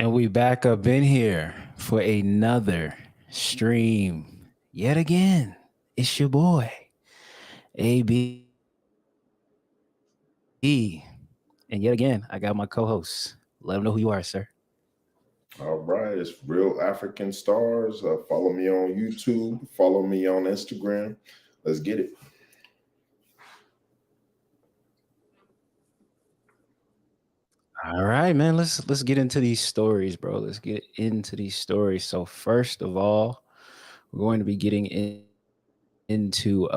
And we back up in here for another stream. Yet again, it's your boy, AB. And yet again, I got my co-host. Let them know who you are, sir. All right, it's Real African Stars. Follow me on YouTube. Follow me on Instagram. Let's get it. All right, man. Let's get into these stories, bro. Let's get into these stories. So first of all, we're going to be getting into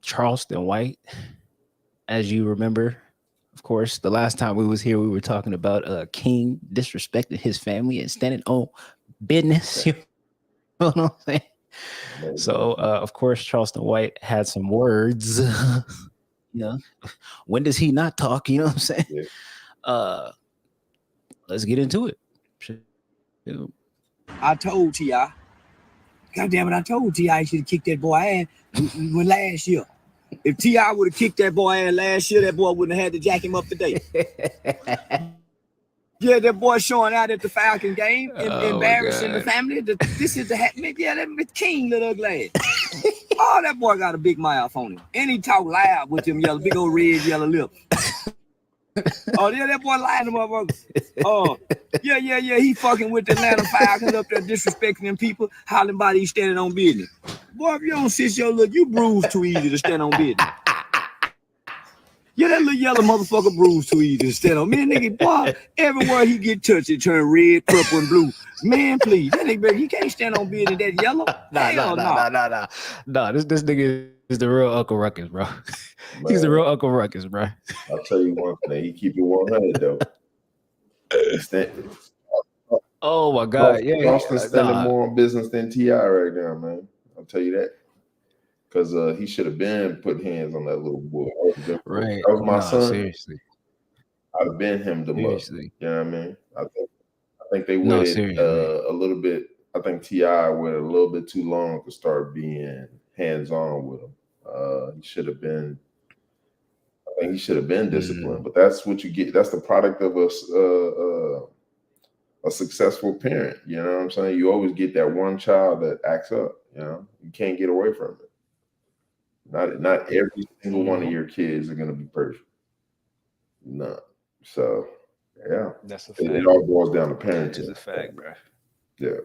Charleston White. As you remember, of course, the last time we was here, we were talking about King disrespecting his family and standing on business. You know what I'm saying? So, of course, Charleston White had some words. You know, when does he not talk? You know what I'm saying? Yeah. Uh, let's get into it. I told T.I. God damn it, I told T.I. he should have kicked that boy ass when last year. If T.I. would have kicked that boy ass last year, that boy wouldn't have had to jack him up today. Yeah, that boy showing out at the Falcon game, embarrassing the family. This is the King, little ugly ass. Oh, that boy got a big mouth on him. And he talk loud with them yellow, big old red, yellow lips. Oh, yeah, that boy lying to motherfuckers. Oh, yeah. He fucking with the Atlanta Falcons up there disrespecting them people, hollering about he standing on business. Boy, if you don't sit your look, you bruise too easy to stand on business. Yeah, that little yellow motherfucker bruise too easy to stand on. Man, nigga, boy, everywhere he get touched, it turn red, purple, and blue. Man, please, that nigga, he can't stand on business that yellow. Nah. This nigga is the real Uncle Ruckus, bro. He's the real Uncle Ruckus, bro. I'll tell you one thing. He keep it 100 though. Oh my God, Charleston standing more on business than T.I. right now, man. I'll tell you that. Because he should have been putting hands on that little boy. Right. That was my son. Seriously. I'd have been him the most. You know what I mean? I think they waited a little bit. I think T.I. waited a little bit too long to start being hands-on with him. He should have been. I think he should have been disciplined. But that's what you get. That's the product of a successful parent. You know what I'm saying? You always get that one child that acts up. You know, you can't get away from it. Not every single one of your kids are going to be perfect. No. So, yeah. That's a fact. It all boils down to parenting. It's a fact, bro. Yeah.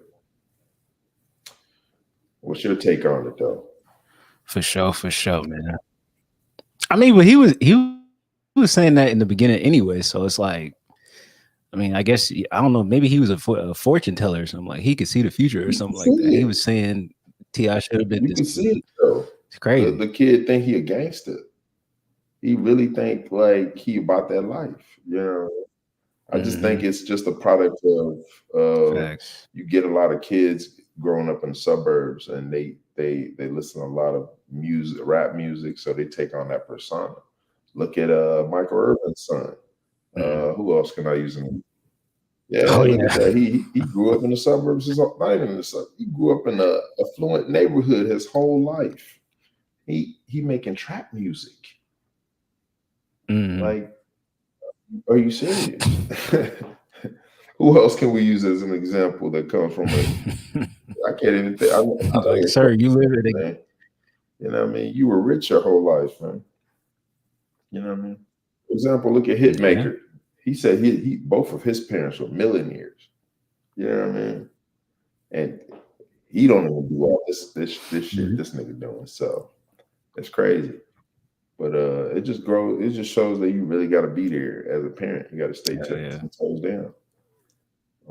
What's your take on it, though? For sure, man. I mean, but he was saying that in the beginning anyway, so it's like, I mean, I guess, I don't know, maybe he was a fortune teller or something, like he could see the future or something like that. He was saying T.I. should have been You can see it, though. It's crazy. The kid think he a gangster. He really think like he about that life. You know, I just think it's just a product of Facts. You get a lot of kids growing up in the suburbs and they listen to a lot of music, rap music, so they take on that persona. Look at Michael Irvin's son. Who else can I use him? Yeah, look at that. He grew up in the suburbs. Not even in the suburbs. He grew up in an affluent neighborhood his whole life. He making trap music. Like, are you serious? Who else can we use as an example that comes from I can't even think. Like, sir, you live it again. You know what I mean? You were rich your whole life, man. You know what I mean? For example, look at Hitmaker. Yeah. He said he both of his parents were millionaires. You know what I mean? And he don't even do all this shit this nigga doing. So it's crazy. But it just shows that you really got to be there as a parent. You got to stay 10 toes down.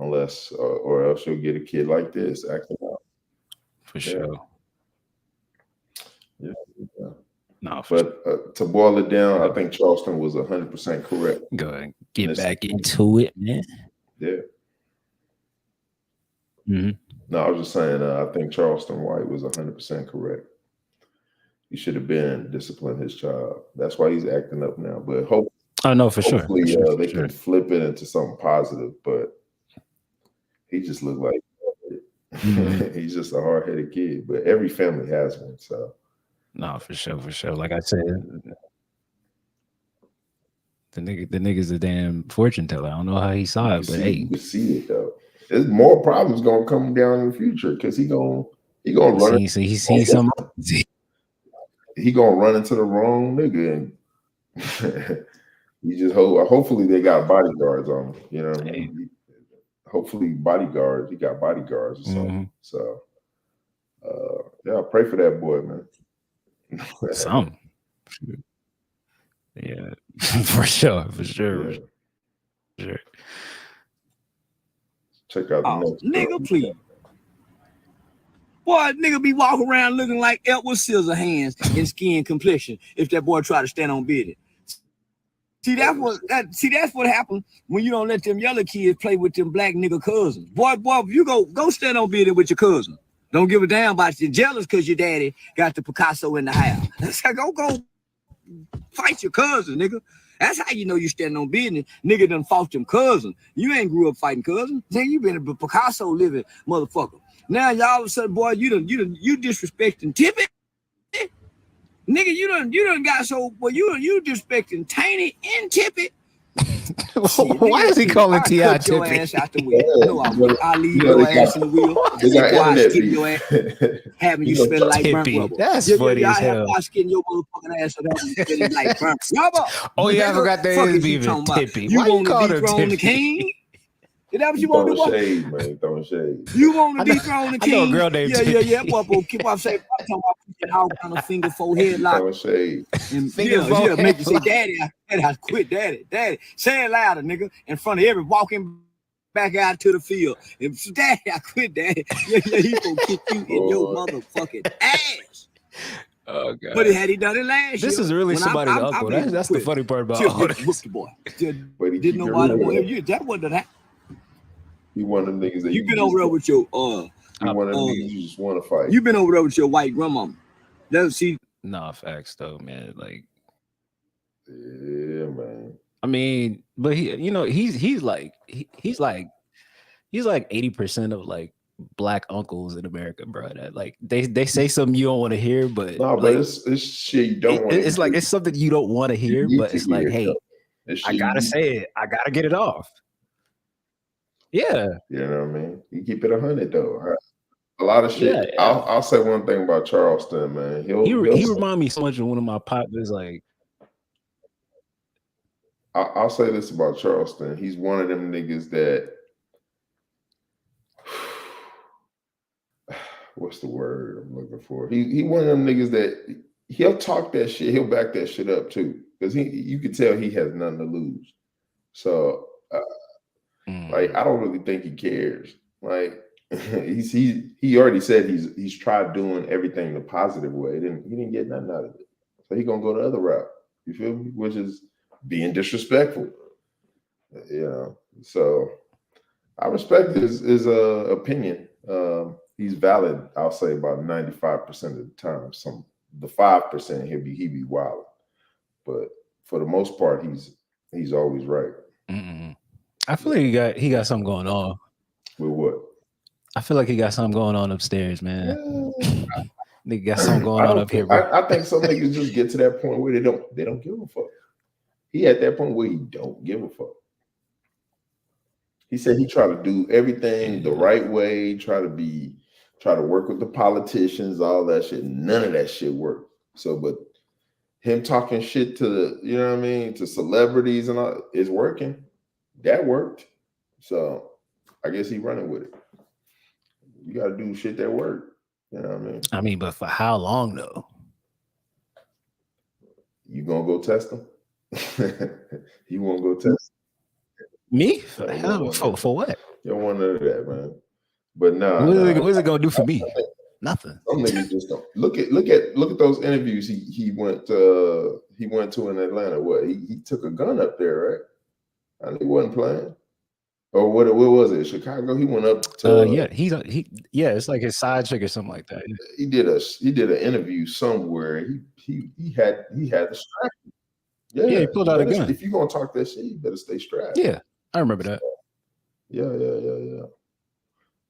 Unless, or else you'll get a kid like this acting out. For sure. Yeah. No, but to boil it down, I think Charleston was 100% correct. Go ahead, get back into it, man. Yeah. No, I was just saying, I think Charleston White was 100% correct. He should have been disciplined his child. That's why he's acting up now. But hopefully, hopefully they can flip it into something positive. But he just looked like he's just a hard-headed kid. But every family has one, so. No, for sure. Like I said, The nigga's a damn fortune teller. I don't know how he saw it, but hey, you can see it though. There's more problems gonna come down in the future because he gonna run. He sees some. He gonna run into the wrong nigga, and you just hope. Hopefully, they got bodyguards on him. You know what I mean? Hopefully, bodyguards. He got bodyguards or something. So, yeah, pray for that boy, man. Some. Yeah, for sure. Yeah. Sure. Check out the next nigga, please. Boy, nigga be walking around looking like Edward Scissorhands in skin complexion if that boy try to stand on business. See, that's what happens when you don't let them yellow kids play with them black nigga cousins. Boy, you go stand on business with your cousin. Don't give a damn about you. Jealous because your daddy got the Picasso in the house. Go fight your cousin, nigga. That's how you know you standing on business. Nigga done fought them cousins. You ain't grew up fighting cousins. Nigga, you been a Picasso living motherfucker. Now y'all all of a sudden, boy, you disrespecting Tippy. Nigga, you done got so well, you disrespecting Tiny and Tippy. Why is he calling T.I. Tippy? Your ass out the wheel. I'll leave your ass in the wheel. Before I skip your ass, having you smell like burnt rubber. That's funny as hell. I skin your motherfucking ass so that you smelling like burnt rubber. Oh yeah, I forgot that is even Tippy. You want to dethrone the king? Is that what you want to do? Shade, man. Throwing shade. You want to dethrone the king? I know a girl named Yeah. Boy, keep on saying, I'm talking about all kind of finger forehead lock. Throwing shade. Make you say, Daddy, I quit, Daddy. Say it louder, nigga, in front of every walking back out to the field. And Daddy, I quit, Daddy. Yeah, he gonna kick you in your motherfucking ass. Oh god! But had he done it last year? This is really somebody's uncle. That's the funny part about all this. The boy. Didn't nobody want that wasn't that. You one of them niggas that you been over there with your you one of them niggas you just want to fight. You been over there with your white grandmama. Nah, facts though, man. Like, yeah, man. I mean, but he's like 80% of like black uncles in America, bro. That like they say something you don't want to hear, but no, but it's shit you don't want. It's like it's something you don't want to hear, but it's like, hey, I gotta say it. I gotta get it off. Yeah, you know what I mean. You keep it 100 though. A lot of shit. Yeah. I'll say one thing about Charleston, man. He remind me so much of one of my partners. Like, I'll say this about Charleston. He's one of them niggas that. What's the word I'm looking for? He one of them niggas that he'll talk that shit. He'll back that shit up too, because you can tell he has nothing to lose. So. Like, I don't really think he cares. Like, he already said he's tried doing everything the positive way. He didn't get nothing out of it. So he gonna go the other route. You feel me? Which is being disrespectful. You know. So I respect his opinion. He's valid. I'll say about 95% of the time. The 5% he be wild, but for the most part he's always right. Mm-mm. I feel like he got something going on. With what? I feel like he got something going on upstairs, man. Nigga got something going on up here, bro. I think some niggas just get to that point where they don't give a fuck. He at that point where he don't give a fuck. He said he tried to do everything the right way, try to work with the politicians, all that shit. None of that shit worked. So, but him talking shit to you know what I mean, to celebrities and all is working. That worked. So I guess he running with it. You gotta do shit that work. You know what I mean? I mean, but for how long though? You gonna go test him? You won't go test me? For what? You don't want none of that, man. But no. What is it gonna do for me? Nothing. Some niggas just don't look at those interviews he went to in Atlanta. What he took a gun up there, right? And he wasn't playing. Or what was it? Chicago? He went up to it's like his side chick or something like that. He did an interview somewhere. He had the strap. Yeah, he pulled out a gun. If you're gonna talk that shit, you better stay strapped. Yeah, I remember that. Yeah.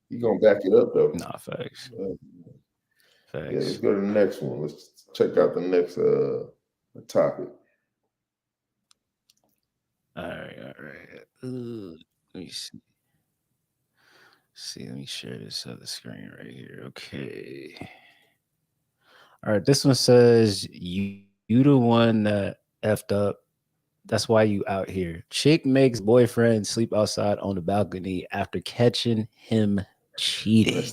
You gonna back it up though. Nah, facts. Yeah, let's go to the next one. Let's check out the next topic. me see. Let me share this other screen right here. Okay. All right, this one says you the one that effed up. That's why you out here. Chick makes boyfriend sleep outside on the balcony after catching him cheating.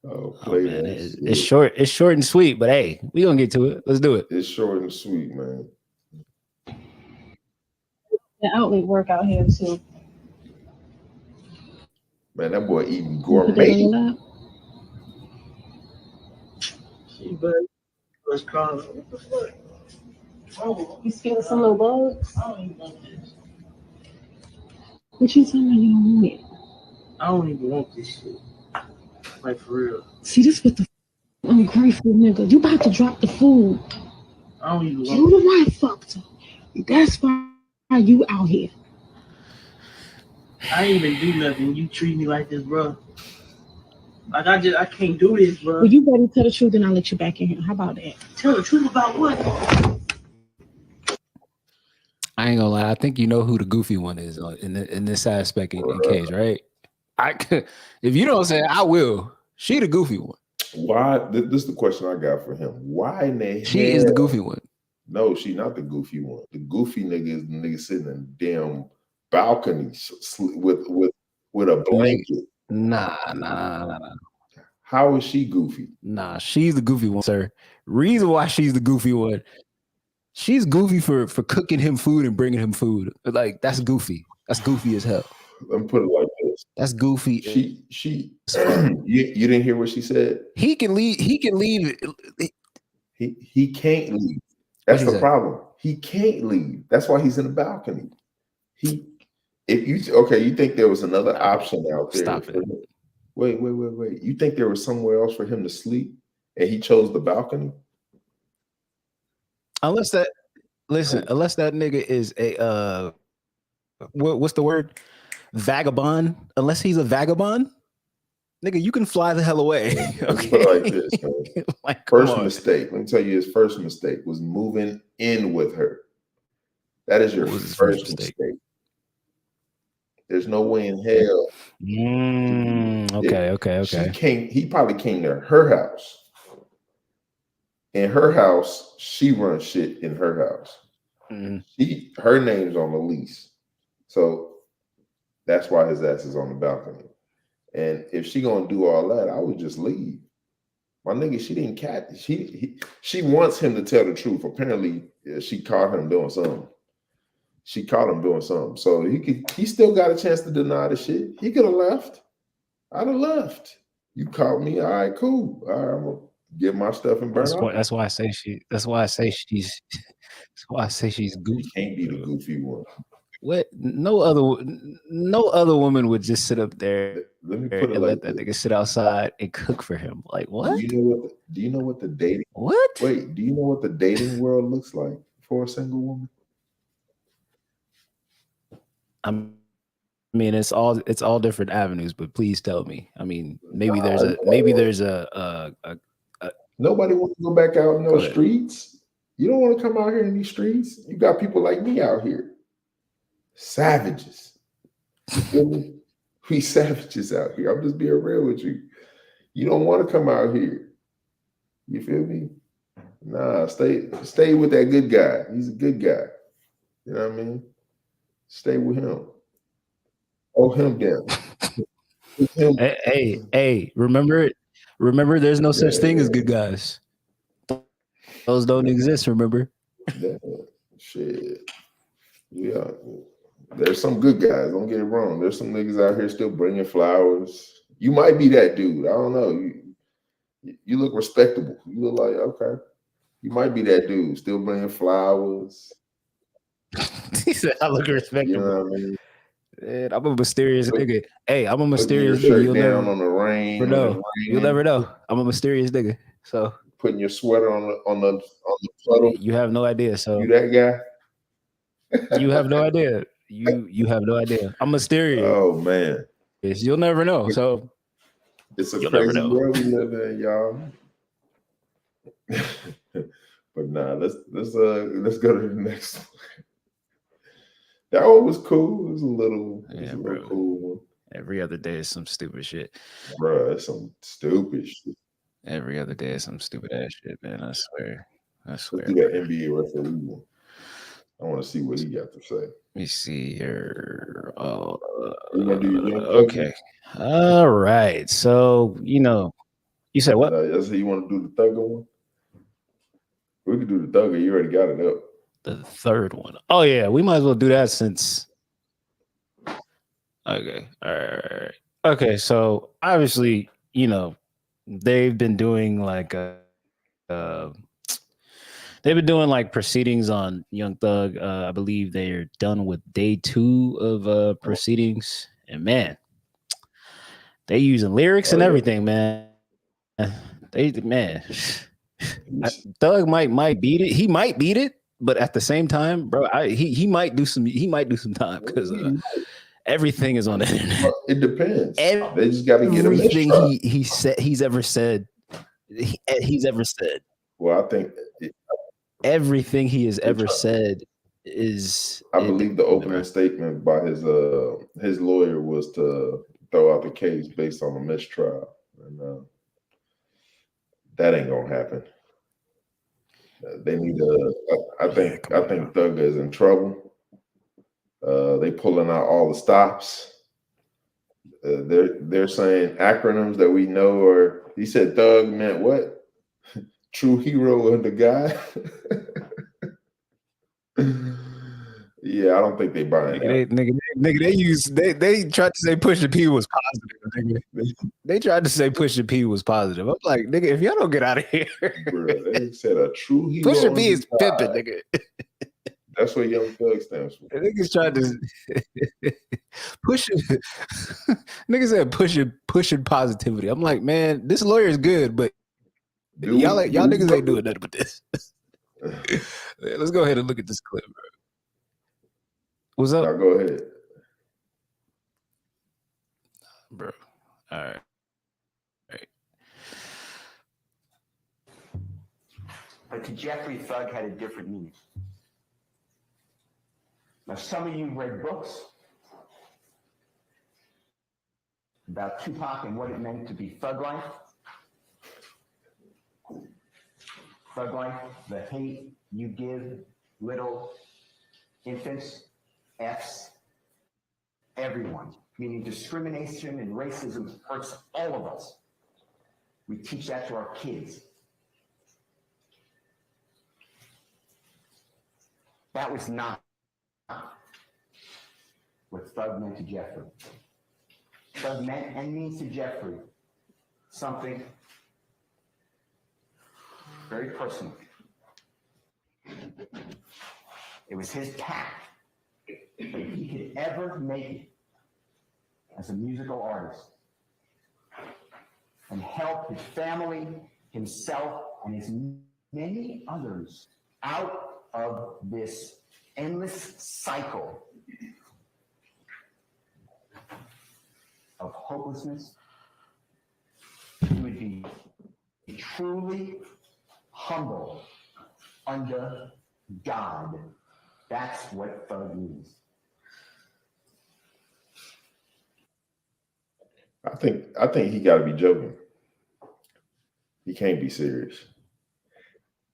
Oh, Oh play man, that it's shit. short. It's short and sweet, but hey, we gonna get to it. Let's do it. It's short and sweet, man. The outlet work out here too. Man, that boy eating You put that on your gourmet. lap. Was calling. What the fuck? Oh, You scared of some little bugs? I don't even want this. What you talking about? You don't want it. I don't even want this shit. Like for real. See, this what the ungrateful nigga. You about to drop the food. I don't even You want the one fucked up. That's why you out here. I ain't even do nothing. You treat me like this, bro. Like I can't do this, bro. Well, you better tell the truth and I'll let you back in here. How about that? Tell the truth about what? I ain't gonna lie. I think you know who the goofy one is in this aspect in case, right? If you don't say it, I will. She the goofy one. Why? This is the question I got for him. Why in the She hell? is the goofy one. No, she not the goofy one. The goofy nigga is the nigga sitting in the damn balcony with a blanket. Nah. How is she goofy? Nah, she's the goofy one, sir. Reason why she's the goofy one. She's goofy for cooking him food and bringing him food. Like that's goofy. That's goofy as hell. Let me put it like this. That's goofy. She you didn't hear what she said? He can leave. He can leave. He can't leave. That's What'd he the say? problem. He can't leave. That's why he's in the balcony. You think there was another option out there? Stop it. Wait. You think there was somewhere else for him to sleep and he chose the balcony? Unless that nigga is a what's the word? Vagabond. Unless he's a vagabond, nigga, you can fly the hell away. Let's put it like this, man. Like, come First on. mistake. Let me tell you his first mistake was moving in with her. That is your What was his first first mistake? mistake. There's no way in hell. Okay. He probably came to her house. In her house, she runs shit in her house. Mm-hmm. Her name's on the lease. So that's why his ass is on the balcony. And if she gonna do all that, I would just leave. My nigga, she didn't catch. She wants him to tell the truth. Apparently, she caught him doing something. So he still got a chance to deny the shit. He could have left. I'd have left. You caught me. All right, cool. All right, I'm gonna get my stuff and burn off. That's why I say she's goofy. He can't be the goofy one. What? No other woman would just sit up there Let me put it and like let that nigga sit outside and cook for him. Like what? Do you know what the dating? What? Wait, do you know what the dating world looks like for a single woman? I mean, it's all different avenues, but please tell me. I mean, maybe there's a nobody wants to go back out in those ahead. streets. You don't want to come out here in these streets. You got people like me out here. Savages. You feel me? We savages out here. I'm just being real with you. You don't want to come out here. You feel me? Nah, stay with that good guy. He's a good guy. You know what I mean? Stay with him. Hold him down. Hey, remember there's no such thing as good guys. Those don't exist, remember? Yeah, shit. Yeah. There's some good guys, don't get it wrong. There's some niggas out here still bringing flowers. You might be that dude. I don't know. You look respectable. You look like, okay. You might be that dude still bringing flowers. He said, I look respectable. You know what I mean? Man, I'm a mysterious nigga. Hey, I'm a Putting mysterious your nigga. shirt You'll down never on the rain. know. You'll never know. I'm a mysterious nigga. So putting your sweater on the puddle. you have no idea. So you that guy? you have no idea. You have no idea. I'm mysterious. Oh man. You'll never know. So It's a you'll never crazy know. world we live in, y'all. But nah, let's go to the next one. That one was cool. It was a little, bro. cool one. Every other day is some stupid shit. Bro, that's some stupid shit. Every other day is some stupid ass shit, man. I swear. Let's do that NBA referee one. I want to see what he got to say. Let me see here. Oh, You gonna do your okay. All right. So, you said what? I said you want to do the Thugger one? We could do the Thugger. You already got it up. The third one. Oh, yeah. We might as well do that since. Okay. All right. Okay. So, obviously, they've been doing like they've been doing like proceedings on Young Thug. I believe they're done with day 2 of proceedings. And man, they using lyrics and everything, man. Thug might beat it. He might beat it, but at the same time, bro, he might do some time because everything is on the internet. It depends. They just got to get everything he's ever said. Well, I think everything he has ever said is. I believe the opening statement by his lawyer was to throw out the case based on a mistrial, and that ain't gonna happen. They need to. I think Thugger is in trouble. They pulling out all the stops. They're saying acronyms that we know, or he said Thug meant what? True hero and the guy. Yeah, I don't think they buying that. They tried to say Pusha P was positive. They tried to say Pusha P was positive. I'm like, nigga, if y'all don't get out of here, bro, they said a true hero. Pusha P is pimping, nigga. That's what Young Thug stands for. Niggas tried to push it. Niggas said pushing positivity. I'm like, man, this lawyer is good, but y'all niggas ain't doing nothing but this. Let's go ahead and look at this clip, bro. What's up? Now go ahead, bro. All right. But to Jeffrey, Thug had a different meaning. Now, some of you read books about Tupac and what it meant to be thug life. Thug life, the hate you give little infants, F's, everyone, meaning discrimination and racism hurts all of us. We teach that to our kids. That was not what Thug meant to Jeffrey. Thug meant and means to Jeffrey something very personal. It was his path. But if he could ever make it as a musical artist and help his family, himself, and his many others out of this endless cycle of hopelessness, he would be truly humble under God. That's what Thug means. I think he got to be joking. He can't be serious.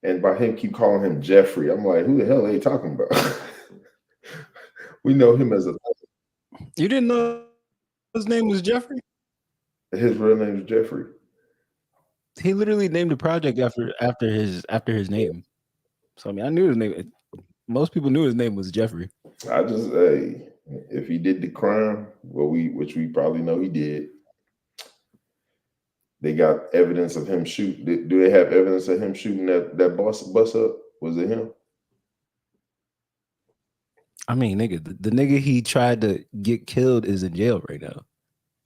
And by him keep calling him Jeffrey, I'm like, who the hell are they talking about? We know him as a. You didn't know his name was Jeffrey? His real name is Jeffrey. He literally named the project after his name. So I mean, I knew his name. Most people knew his name was Jeffrey. I just say, if he did the crime, which we probably know he did, they got evidence of him shooting. Do they have evidence of him shooting that bus up? Was it him? I mean, nigga, the nigga he tried to get killed is in jail right now.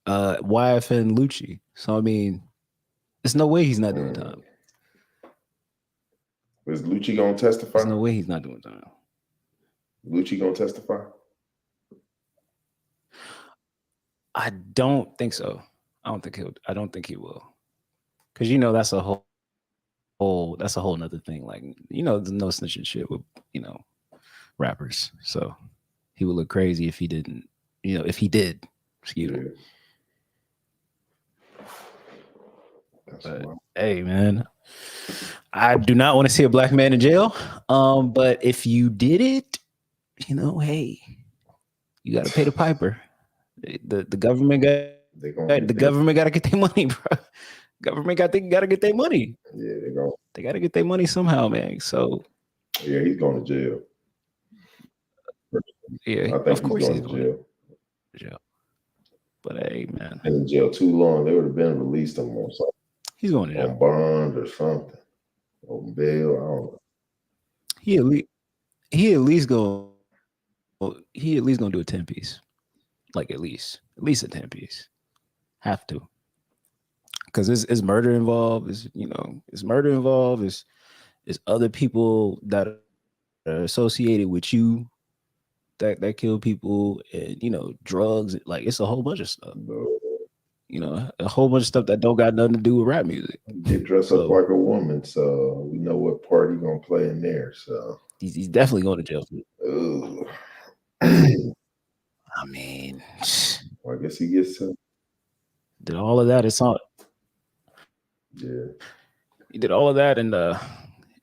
YFN Lucci. So I mean, there's no way he's not doing time. Is Lucci gonna testify? There's no way he's not doing time. Lucci gonna testify? I don't think so. I don't think he will. Cause that's a whole nother thing. Like, there's no snitching shit with, rappers. So he would look crazy if he didn't. You know, if he did. Excuse me. That's But wild. hey, man, I do not want to see a black man in jail. But if you did it, you know, hey, you got to pay the piper. The government got They gonna the government got to get their money, bro. Government got to get their money. Yeah, They got to get their money somehow, man. So yeah, he's going to jail. yeah, I think of course he's going to jail. But hey, man, been in jail too long. They would have been released him on something, he's going to jail. on bond or something, on bail. I don't know. He at least gonna do a 10-piece. Like at least a 10-piece. Have to. Because it's murder involved, it's murder involved, it's other people that are associated with you that kill people, and drugs, like it's a whole bunch of stuff. A whole bunch of stuff that don't got nothing to do with rap music. Get dressed up like a woman, so we know what part he's gonna play in there. So he's definitely going to jail. I mean, well, I guess he gets did all of that. It's on. Yeah, he did all of that and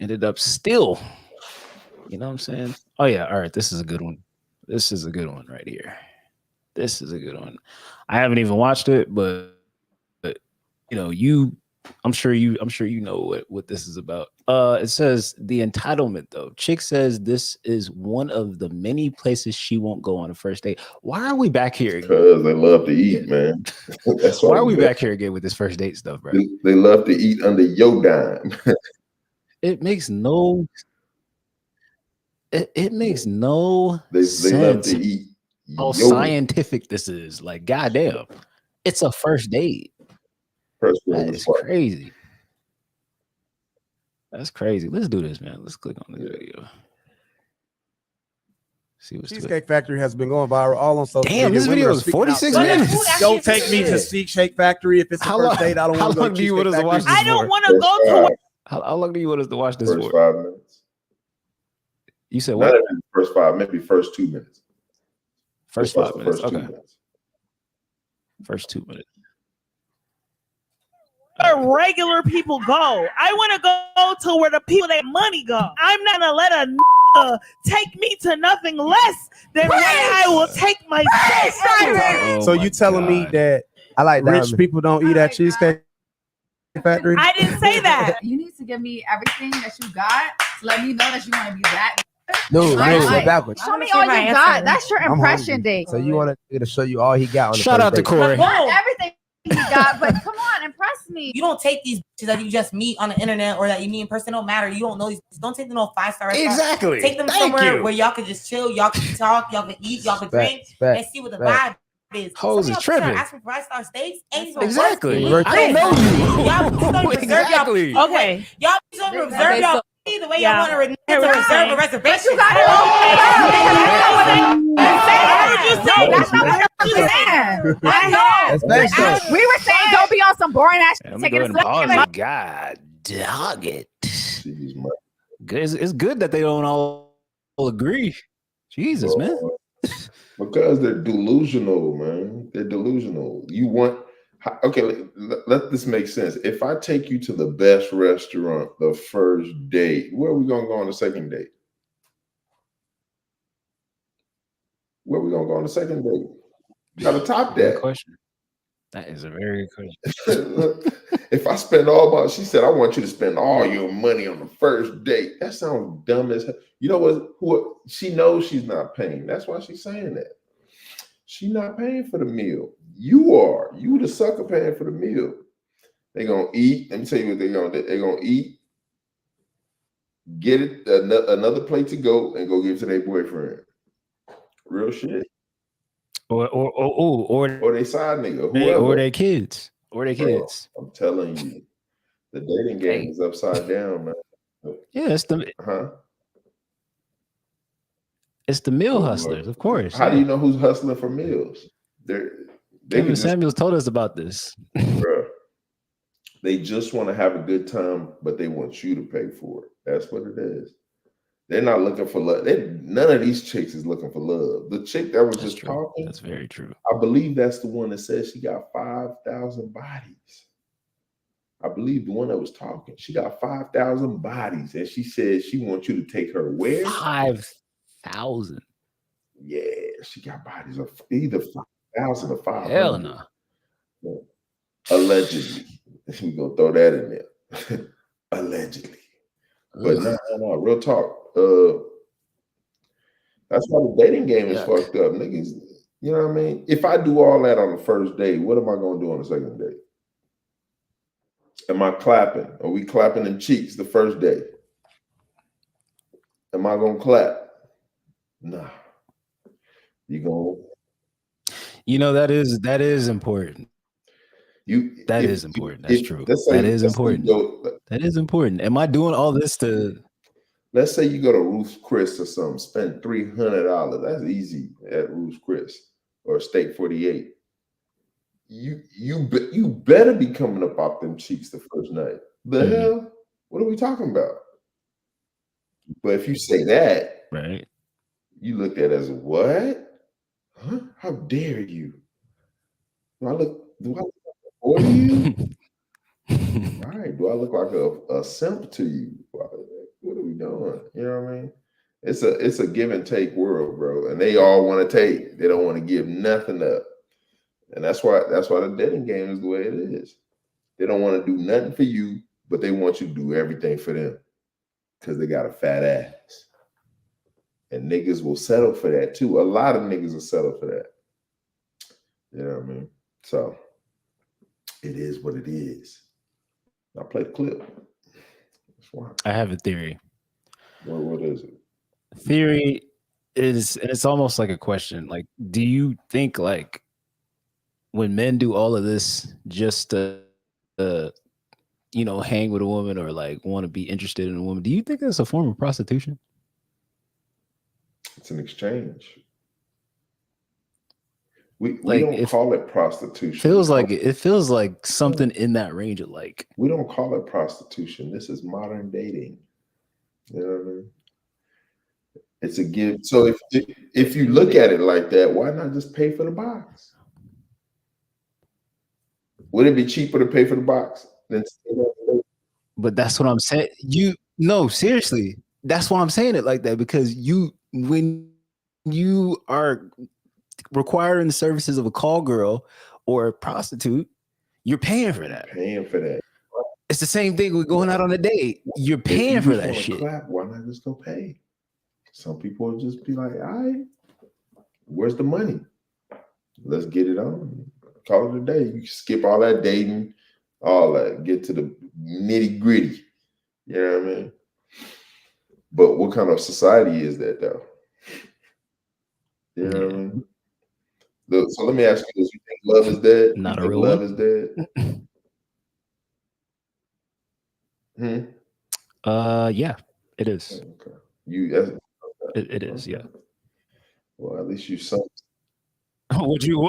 ended up still. You know what I'm saying? Oh yeah, all right. This is a good one. This is a good one right here. This is a good one. I haven't even watched it, but I'm sure you know what this is about. It says the entitlement though. Chick says this is one of the many places she won't go on a first date. Why are we back here? Because they love to eat, man. That's why are we back here again with this first date stuff, bro? They love to eat under your dime. It makes no. It makes no sense. They love to eat. How scientific this is. Like, goddamn, it's a first date. That is crazy. That's crazy. Let's do this, man. Let's click on this video. See what's Cheesecake Factory has been going viral all on social media. Damn, this video is 46 minutes. Don't take me to Cheesecake Factory if it's a first date. I don't want to go. How long do you want us to watch this? I don't want to go to. How long do you want us to watch this First for? 5 minutes. You said what? Not even first 5, maybe first 2 minutes. First 5 minutes. First 2 Okay. minutes. First 2 minutes. Where regular people go. I want to go to where the people that money go. I'm not gonna let a take me to nothing less than where I will take myself. So you telling me that rich people don't eat at Cheesecake Factory? I didn't say that. You need to give me everything that you got to let me know that you want to be that. No, I ain't say backwards. Show me all you got. That's your impression date. So you want to show you all he got on the Shout first out to date. Corey. Not everything you got, but come on, impress me. You don't take these bitches that you just meet on the internet or that you meet in person. Don't matter. You don't know these. Don't take them to no 5-star restaurant. Exactly. Take them somewhere where y'all can just chill, y'all can talk, y'all can eat, y'all can drink, and see what the vibe is. Hoes is tripping. Asking for 5-star steaks. Exactly. I don't know you. Y'all don't reserve Exactly. Okay. Y'all don't reserve y'all the way y'all want to reserve a reservation. But you got it. That's not what I'm saying. I know. We were saying don't be on some boring ass shit. Take it a God, dog it. It's good that they don't all agree. Jesus, man. Because they're delusional, man. They're delusional. You want okay, let this make sense. If I take you to the best restaurant the first date, where are we gonna go on the second date? Where are we gonna go on the second date? You gotta top that. Good question. That is a very good question. If I spend she said, I want you to spend all your money on the first date. That sounds dumb as hell. You know what? She knows she's not paying. That's why she's saying that. She's not paying for the meal. You are. You the sucker paying for the meal. They're gonna eat. Let me tell you what they're gonna eat. Get it another plate to go and go give to their boyfriend. Real shit. Or they side nigga. Or their kids. Or their kids. I'm telling you, the dating game is upside down, man. Yeah, it's the meal hustlers, of course. How do you know who's hustling for meals? Kevin Samuels told us about this. Bro, they just want to have a good time, but they want you to pay for it. That's what it is. They're not looking for love. None of these chicks is looking for love. The chick that was just true. talking, That's very true. I believe that's the one that said she got 5,000 bodies. I believe the one that was talking, she got 5,000 bodies, and she said she wants you to take her where? 5,000. Yeah, she got bodies of either 5,000 or 500. Hell no. Yeah. Allegedly, we gonna throw that in there. Allegedly, but no, real talk. That's why the dating game is fucked up, niggas. You know what I mean? If I do all that on the first date, what am I gonna do on the second date? Am I clapping? Are we clapping in cheeks the first day? Am I gonna clap? Nah. You know, that is important. That is important. That's true. That is important. That is important. Am I doing all this to? Let's say you go to Ruth's Chris or something, spend $300. That's easy at Ruth's Chris or Steak 48. You better be coming up off them cheeks the first night. The hell? What are we talking about? But if you say that, right, you looked at as what? Huh? How dare you? Do I look for you? Right. Do I look like a simp to you? What are we doing? You know what I mean? It's a give and take world, bro. And they all want to take. They don't want to give nothing up. And that's why the dating game is the way it is. They don't want to do nothing for you, but they want you to do everything for them because they got a fat ass. And niggas will settle for that too. A lot of niggas will settle for that. You know what I mean? So it is what it is. I play the clip. That's why. I have a theory. What is it? Theory is, and it's almost like a question. Like, do you think like when men do all of this just to hang with a woman or like want to be interested in a woman, do you think that's a form of prostitution? It's an exchange. We don't call it prostitution. It feels like something in that range of like. We don't call it prostitution. This is modern dating. You know what I mean? It's a give. So if you look at it like that, why not just pay for the box? Would it be cheaper to pay for the box than? But that's what I'm saying. Seriously, that's why I'm saying it like that, because when you are requiring the services of a call girl or a prostitute, you're paying for that. It's the same thing with going out on a date. You're paying for that shit. Clap, why not just go pay? Some people will just be like, all right, where's the money? Let's get it on. Call it a day. You can skip all that dating, all that, get to the nitty gritty. You know what I mean? But what kind of society is that though? You know what I mean? So let me ask you this: you think love is dead? Not you a real love one? is dead. Yeah, it is. Okay. It is. Yeah. Well, at least you something. What you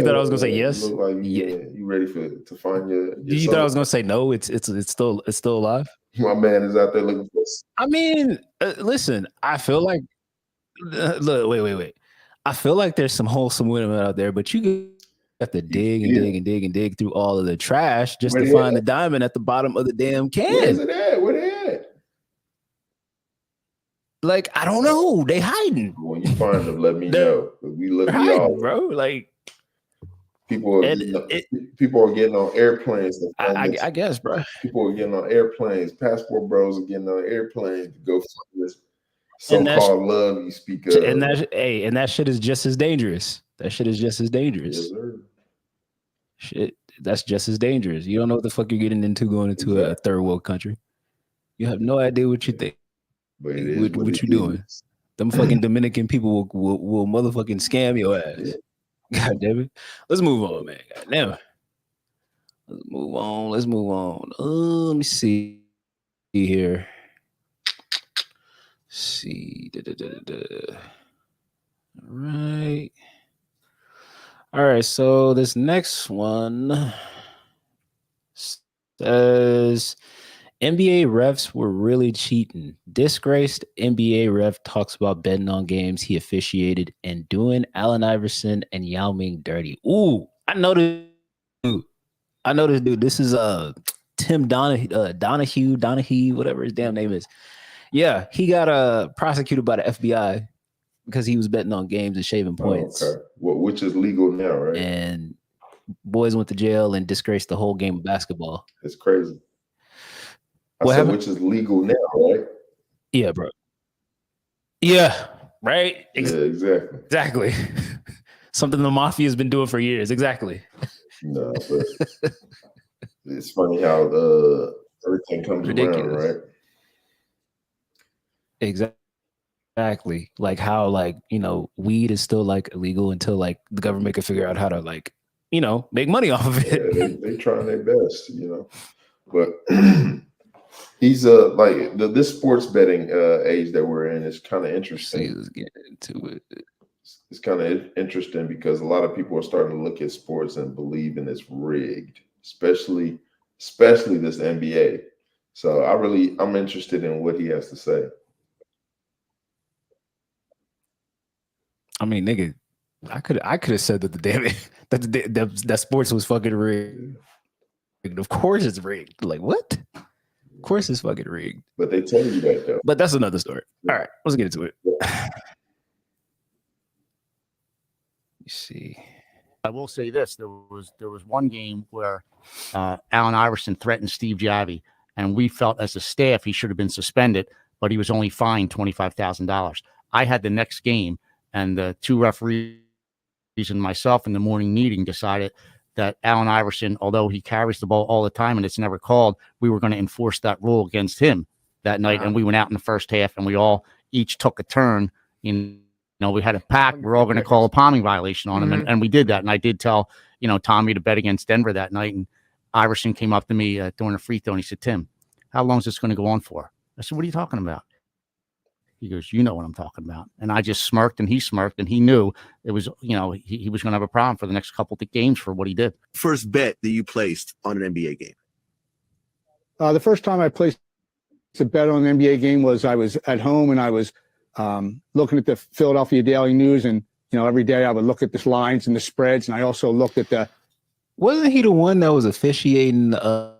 thought I was gonna say? Yes. You look like you ready to find your. You thought I was gonna say no? It's still alive. My man is out there looking for. I mean, listen. I feel like. Look, wait. I feel like there's some wholesome women out there, but you have to dig and dig and dig and dig through all of the trash just to find the diamond at the bottom of the damn can. Where is it at? Where they at? Like, I don't know. They hiding. When you find them, let me know. We all, bro. Like people are getting on airplanes. I guess, bro. People are getting on airplanes. Passport bros are getting on airplanes to go find this so-called love you speak of. And that shit is just as dangerous. That shit is just as dangerous. Yes, sir. Shit, that's just as dangerous. You don't know what the fuck you're getting into going into a third world country. You have no idea what you think. But it is what you're doing. Them fucking Dominican people will motherfucking scam your ass. God damn it. Let's move on, man. God damn it. Let's move on. Let me see here. See. All right. So this next one says, NBA refs were really cheating. Disgraced NBA ref talks about betting on games he officiated and doing Allen Iverson and Yao Ming dirty. Ooh, I know this dude. This is Tim Donahue, whatever his damn name is. Yeah, he got prosecuted by the FBI because he was betting on games and shaving points. Okay. Well, which is legal now, right? And boys went to jail and disgraced the whole game of basketball. It's crazy. Which is legal now, right? Yeah, bro. Yeah, right? Yeah, exactly. Exactly. Something the mafia has been doing for years. Exactly. No, but it's funny how everything comes around, right? Exactly. Like how, like, you know, weed is still like illegal until like the government can figure out how to, like, you know, make money off of it. Yeah, they trying their best, you know. But he's like this sports betting age that we're in is kind of interesting. Let's get into it. It's kind of interesting because a lot of people are starting to look at sports and believe in it's rigged, especially this NBA. So I'm interested in what he has to say. I mean, nigga, I could have said that that sports was fucking rigged. Of course it's rigged. Like, what? Of course it's fucking rigged. But they tell you that though. But that's another story. All right, let's get into it. You see. I will say this: there was one game where Allen Iverson threatened Steve Javie, and we felt as a staff he should have been suspended, but he was only fined $25,000. I had the next game, and the two referees and myself in the morning meeting decided that Allen Iverson, although he carries the ball all the time and it's never called, we were going to enforce that rule against him that night. And we went out in the first half, and we all each took a turn. You know, we had a pact. We're all going to call a palming violation on him, and we did that. And I did tell, you know, Tommy to bet against Denver that night. And Iverson came up to me during a free throw, and he said, "Tim, how long is this going to go on for?" I said, "What are you talking about?" He goes, "You know what I'm talking about." And I just smirked, and he smirked, and he knew it was, you know, he was going to have a problem for the next couple of games for what he did. First bet that you placed on an NBA game? The first time I placed a bet on an NBA game was I was at home, and I was looking at the Philadelphia Daily News, and, you know, every day I would look at the lines and the spreads, and I also looked at the. Wasn't he the one that was officiating the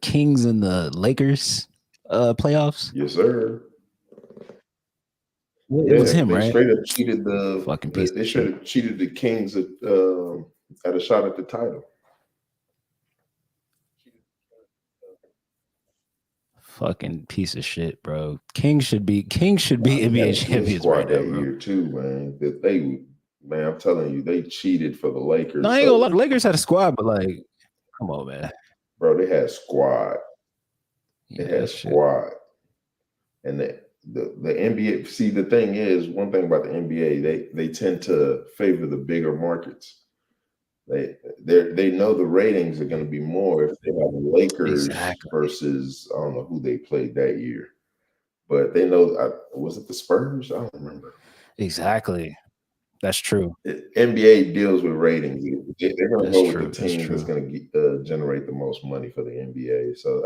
Kings and the Lakers playoffs? Yes, sir. It was him, they right? Straight up cheated the fucking piece. They should have cheated the Kings at a shot at the title. Fucking piece of shit, bro. Kings should be NBA champions right now, bro. Year too, man. I'm telling you, they cheated for the Lakers. No, I ain't gonna lie. The Lakers had a squad, but like, come on, man. Bro, they had squad. Yeah, they had squad. And the NBA. See, the thing is, one thing about the NBA, they tend to favor the bigger markets. They know the ratings are going to be more if they have the Lakers versus I don't know who they played that year, but they know was it the Spurs? I don't remember. Exactly, that's true. NBA deals with ratings. They're going to go with the team that's going to generate the most money for the NBA. So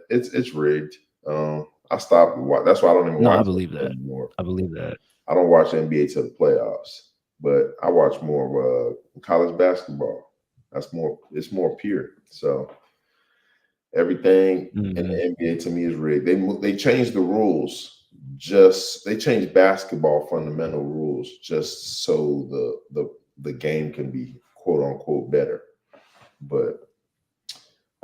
it's rigged. I stopped. That's why I don't even watch. I believe that anymore. I believe that. I don't watch NBA till the playoffs. But I watch more college basketball. It's more pure. So everything in the NBA to me is rigged. They changed the rules. They changed basketball fundamental rules just so the game can be quote unquote better. But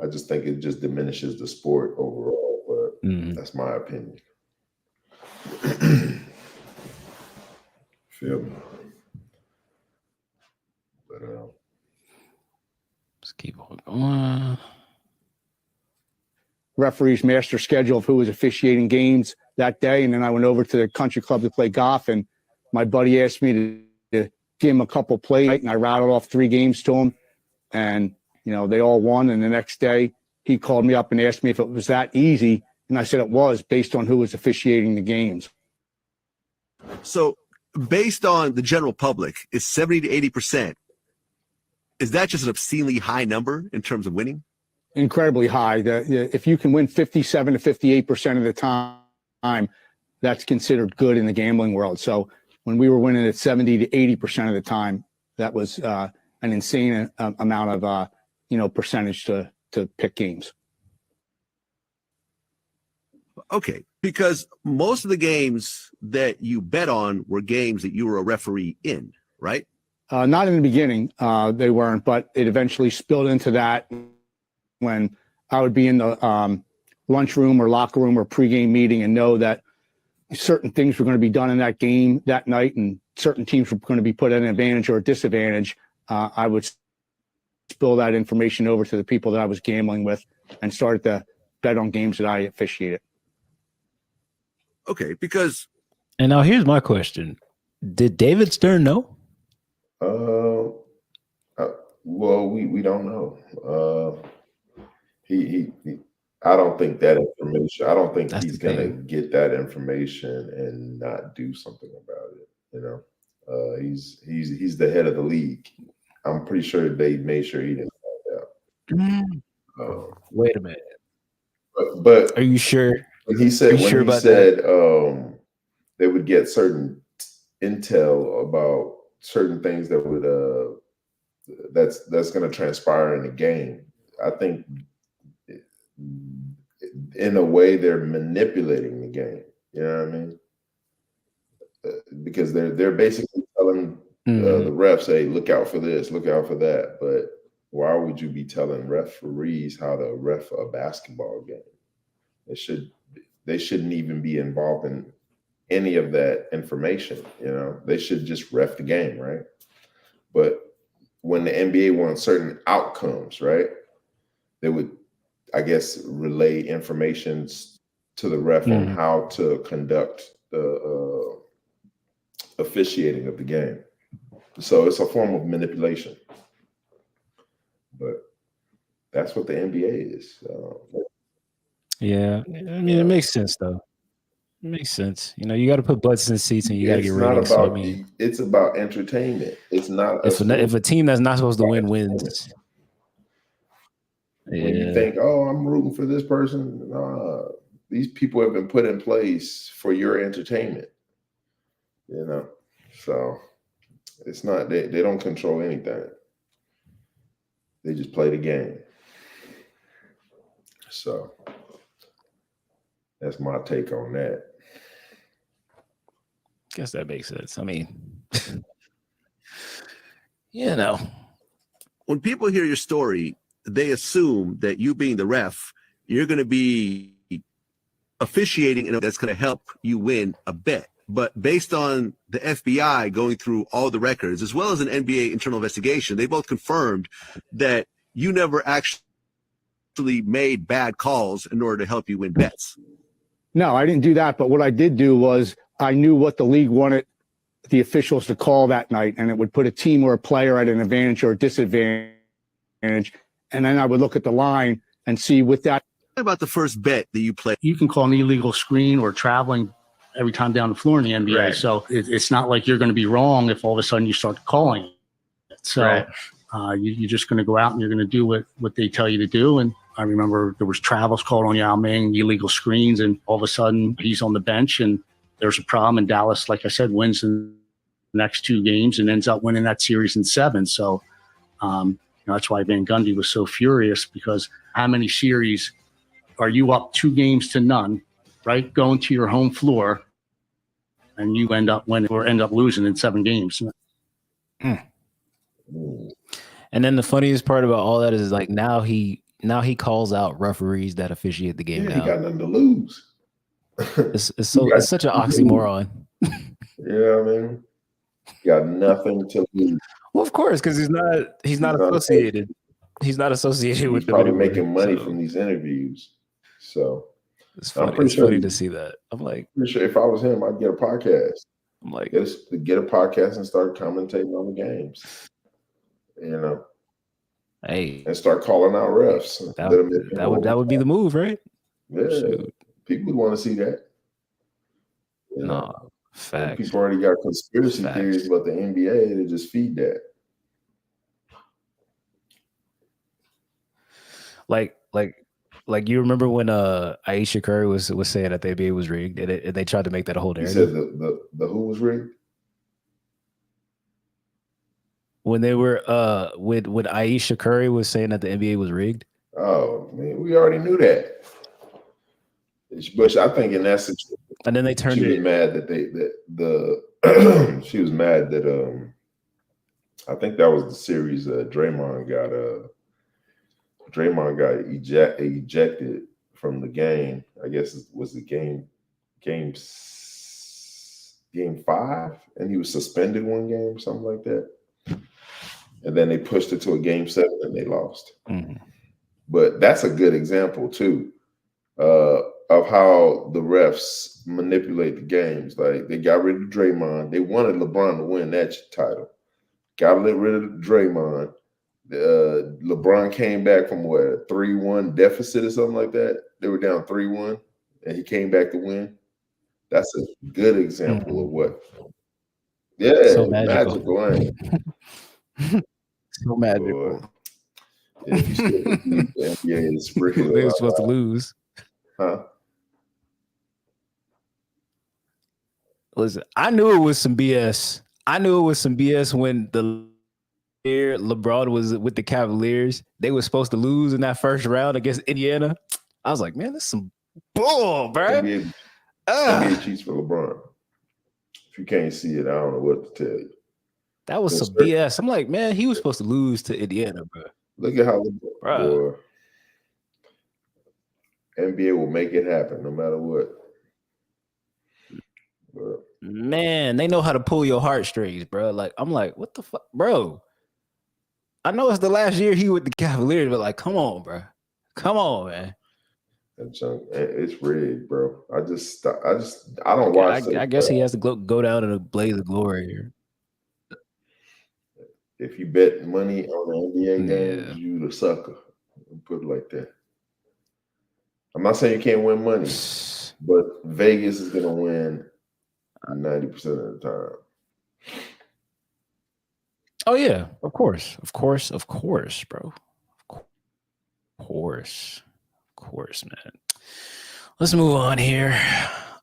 I just think it just diminishes the sport overall. But that's my opinion. Feel me? But let's keep on going. Referee's master schedule of who was officiating games that day, and then I went over to the country club to play golf, and my buddy asked me to give him a couple plays, and I rattled off 3 games to him, and, you know, they all won. And the next day he called me up and asked me if it was that easy, and I said it was, based on who was officiating the games. So based on the general public, is 70 to 80%. Is that just an obscenely high number in terms of winning? incredibly high. If you can win 57 to 58% of the time, that's considered good in the gambling world. So when we were winning at 70 to 80% of the time, that was an insane amount of percentage to pick games. Okay, because most of the games that you bet on were games that you were a referee in, right? Not in the beginning, they weren't, but it eventually spilled into that when I would be in the lunchroom or locker room or pregame meeting and know that certain things were going to be done in that game that night and certain teams were going to be put at an advantage or a disadvantage. I would spill that information over to the people that I was gambling with and started to bet on games that I officiated. Okay, because... And now here's my question. Did David Stern know? Well, we don't know. He I don't think that information. I don't think he's gonna get that information and not do something about it. You know, he's the head of the league. I'm pretty sure they made sure he didn't find out. Wait a minute. But are you sure? When he said they would get certain intel about certain things that would that's going to transpire in the game. I think in a way they're manipulating the game. You know what I mean? Because they're basically telling the refs, "Hey, look out for this, look out for that." But why would you be telling referees how to ref a basketball game? They shouldn't even be involved in any of that information. You know, they should just ref the game, right? But when the NBA wants certain outcomes, right, they would, I guess, relay information to the ref on how to conduct the officiating of the game. So it's a form of manipulation. But that's what the NBA is. Yeah, I mean, it makes sense though. It makes sense. You know, you got to put butts in seats and you got to get ratings. So, I mean, it's about entertainment. It's not. If a team that's not supposed to win wins, when you think, "Oh, I'm rooting for this person," these people have been put in place for your entertainment. You know, so it's not. They don't control anything. They just play the game. So that's my take on that. Guess that makes sense. I mean, you know, when people hear your story, they assume that you being the ref, you're going to be officiating and that's going to help you win a bet. But based on the FBI going through all the records, as well as an NBA internal investigation, they both confirmed that you never actually made bad calls in order to help you win bets. No, I didn't do that. But what I did do was I knew what the league wanted the officials to call that night, and it would put a team or a player at an advantage or a disadvantage. And then I would look at the line and see with that. What about the first bet that you played? You can call an illegal screen or traveling every time down the floor in the NBA. Right. So it's not like you're going to be wrong if all of a sudden you start calling it. So you're just going to go out and you're going to do what they tell you to do. And I remember there was travels called on Yao Ming, illegal screens, and all of a sudden he's on the bench and there's a problem. And Dallas, like I said, wins in the next 2 games and ends up winning that series in 7. So that's why Van Gundy was so furious, because how many series are you up 2 games to none, right? Going to your home floor and you end up winning or end up losing in 7 games. And then the funniest part about all that is like now he calls out referees that officiate the game. Yeah, now he got nothing to lose. It's such an oxymoron. Yeah, I mean, got nothing to lose. Well, of course, because he's not associated. He's not associated with He's probably anymore, making money from these interviews. So it's funny. It's funny to see that. I'm like, pretty sure if I was him, I'd get a podcast. I'm like, get a podcast and start commentating on the games. You know, hey, and start calling out refs. That would be the move, right? Yeah, people would want to see that. You know? No, facts. People already got conspiracy theories about the NBA. They just feed that. like you remember when Aisha Curry was saying that the NBA was rigged, and they tried to make that a whole You narrative. said the who was rigged? When they were when Aisha Curry was saying that the NBA was rigged. Oh man, we already knew that. But I think in that situation, and then they turned she was it. mad that she was mad that I think that was the series Draymond got ejected from the game. I guess it was the game 5, and he was suspended one game or something like that. And then they pushed it to a game 7 and they lost. Mm-hmm. But that's a good example too of how the refs manipulate the games. Like they got rid of Draymond. They wanted LeBron to win that title. Got rid of Draymond. LeBron came back from what, a 3-1 deficit or something like that. They were down 3-1 and he came back to win. That's a good example of what. Yeah, So magical. Ain't it? So magical. If you still believe the NBA is free, they were supposed to lose. Huh? Listen, I knew it was some BS. I knew it was some BS when the year LeBron was with the Cavaliers. They were supposed to lose in that first round against Indiana. I was like, man, this is some bull, bro. NBA cheats for LeBron. If you can't see it, I don't know what to tell you. That was some BS. I'm like, man, he was supposed to lose to Indiana, bro. Look at how LeBron, NBA will make it happen no matter what. But, man, they know how to pull your heartstrings, bro. Like, I'm like, what the fuck, bro? I know it's the last year he with the Cavaliers, but like, come on, bro. Come on, man. It's rigged, bro. I don't watch. I guess he has to go down in a blaze of glory here. If you bet money on the NBA games, you the sucker. Put it like that. I'm not saying you can't win money, but Vegas is gonna win 90% of the time. Oh yeah, of course, bro. Of course, man. Let's move on here.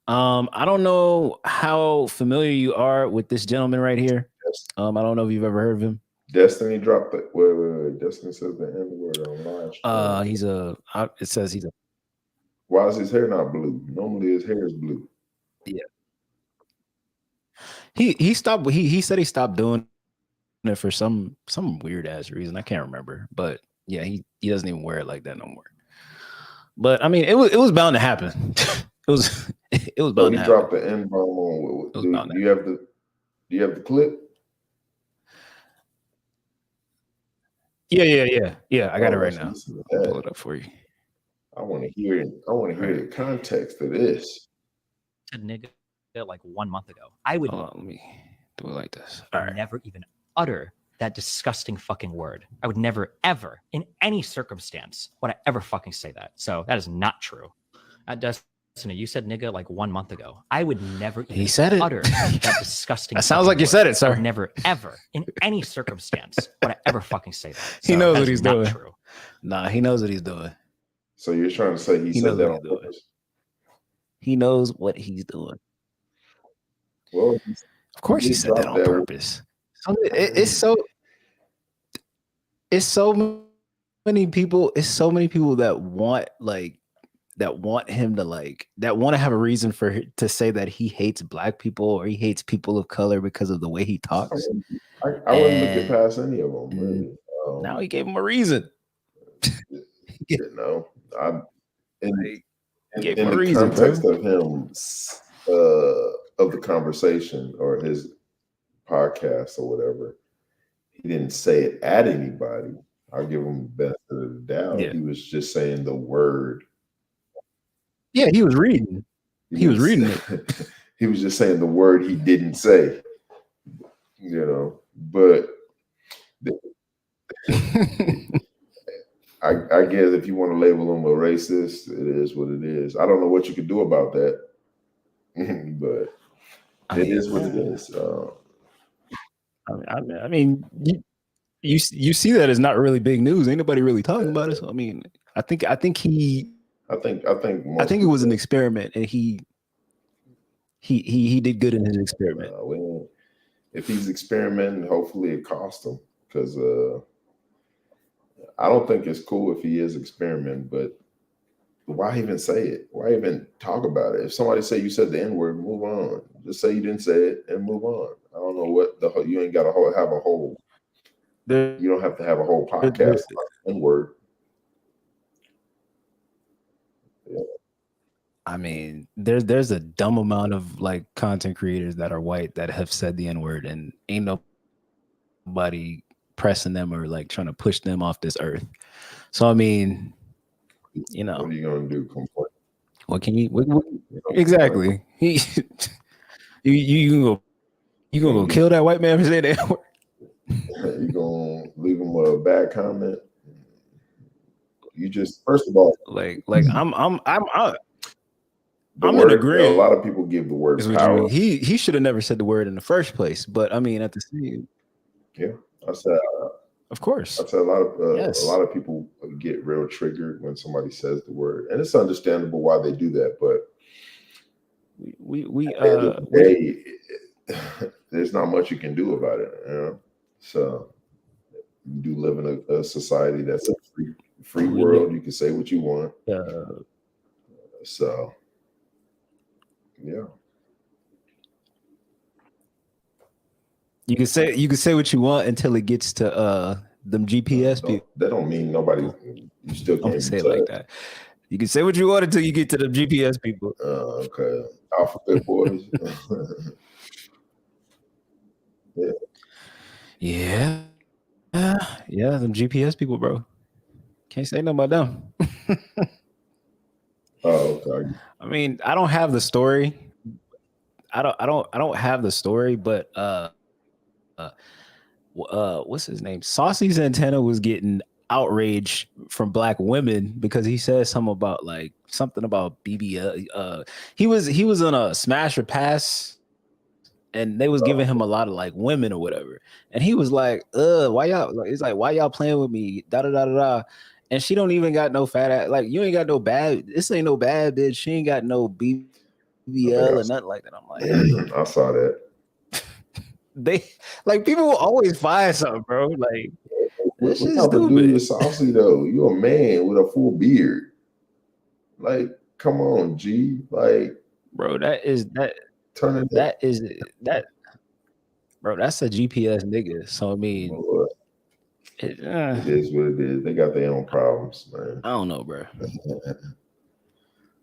I don't know how familiar you are with this gentleman right here. I don't know if you've ever heard of him. Destiny dropped it. Wait. Destiny says the N word on live. It says he's a. Why is his hair not blue? Normally his hair is blue. Yeah. He stopped. He said he stopped doing it for some weird ass reason. I can't remember, but yeah, he doesn't even wear it like that no more. But I mean, it was bound to happen. it was bound to happen. He dropped the N bomb on. Do you have the clip? Yeah. I got it right now. I'll pull it up for you. I want to hear it. I want to hear the context of this. A nigga like 1 month ago. I would let me do it like this. Never even utter that disgusting fucking word. I would never, ever, in any circumstance, would I ever fucking say that. So that is not true. Destiny, you said nigga like 1 month ago. I would never even utter that disgusting. That sounds like you said it, sir. I would never, ever, in any circumstance, would I ever fucking say that. So he knows what he's doing. True. Nah, he knows what he's doing. So you're trying to say he said that on purpose? He knows what he's doing. Well, of course he said that on purpose. It's so many people. It's so many people that want him to that want to have a reason to say that he hates black people or he hates people of color because of the way he talks. I wouldn't look it past any of them. Really. Now he gave him a reason. You know, in the reason, context of him of the conversation or his podcast or whatever, he didn't say it at anybody. I'll give him the benefit of the doubt. Yeah. He was just saying the word. Yeah, he was reading. He was reading it. He was just saying the word he didn't say. You know, but I guess if you want to label him a racist, it is what it is. I don't know what you could do about that, but it is what it is. I mean, you see that as not really big news. Ain't nobody really talking about it. So I mean, I think I think it was an experiment, and he did good in his experiment. If he's experimenting, hopefully it cost him, because I don't think it's cool if he is experimenting, but why even say it? Why even talk about it? If somebody say you said the N-word, move on. Just say you didn't say it and move on. I don't know what you ain't got to have a whole. You don't have to have a whole podcast about the N-word. Yeah. I mean, there's a dumb amount of like content creators that are white that have said the N-word, and ain't nobody pressing them or like trying to push them off this earth. So I mean, you know, what are you gonna do? Complain? What can you? What exactly? You gonna go kill that white man for saying that N-word? You gonna leave him a bad comment? You just, first of all, like I'm in agreement. A lot of people give the word power. He should have never said the word in the first place. But I mean, at the same, yeah, I said, of course, I said a lot of people get real triggered when somebody says the word, and it's understandable why they do that. But there's not much you can do about it, you know. So you do live in a society that's a free world. You can say what you want. So yeah. You can say what you want until it gets to them GPS people. That don't mean nobody. You still can't say it like that. You can say what you want until you get to the GPS people. Okay, alphabet boys. Yeah. Them GPS people, bro. Can't say nothing about them. Oh, okay. I mean, I don't have the story. I don't have the story, but what's his name? Saucy Santana was getting outrage from black women because he said something about BBL. He was on a smash or pass, and they was giving him a lot of like women or whatever, and he was like, why y'all? It's like, why y'all playing with me? Da da da da da. And she don't even got no fat ass. Like, you ain't got no bad. This ain't no bad bitch. She ain't got no BBL or nothing like that. I'm like, I saw that. They like, people will always find something, bro. Like, this is stupid. You're saucy though. You're a man with a full beard. Like, come on, G. Like, bro, bro. That's a GPS nigga. So I mean, it is what it is. They got their own problems, man. I don't know, bro.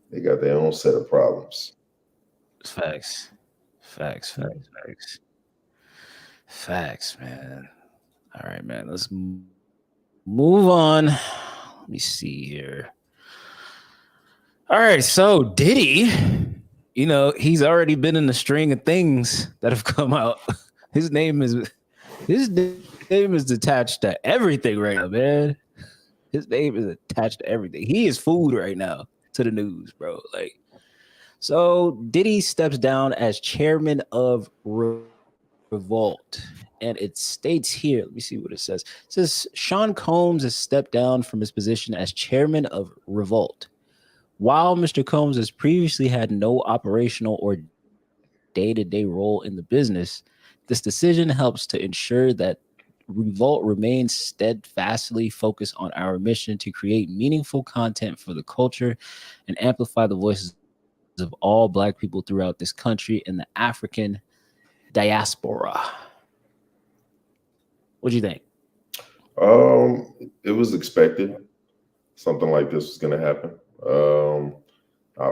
They got their own set of problems. Facts, man. All right, man. Let's move on. Let me see here. All right, so Diddy, you know, he's already been in the string of things that have come out. His name is attached to everything right now, man. His name is attached to everything. He is food right now to the news, bro. Like, so Diddy steps down as chairman of Revolt, and it states here. Let me see what it says. It says Sean Combs has stepped down from his position as chairman of Revolt. While Mr. Combs has previously had no operational or day-to-day role in the business, this decision helps to ensure that Revolt remains steadfastly focused on our mission to create meaningful content for the culture and amplify the voices of all Black people throughout this country and the African diaspora. What do you think? It was expected. Something like this was going to happen. I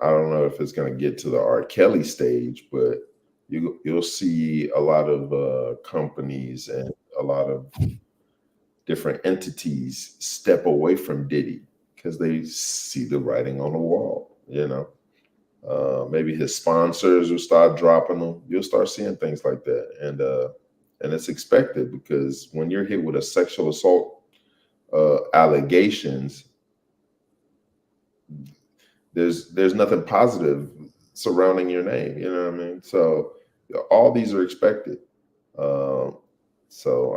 don't know if it's going to get to the R. Kelly stage, but you'll see a lot of companies and a lot of different entities step away from Diddy because they see the writing on the wall. You know, maybe his sponsors will start dropping them. You'll start seeing things like that, and it's expected because when you're hit with a sexual assault allegations, there's nothing positive surrounding your name. You know what I mean? So all these are expected. So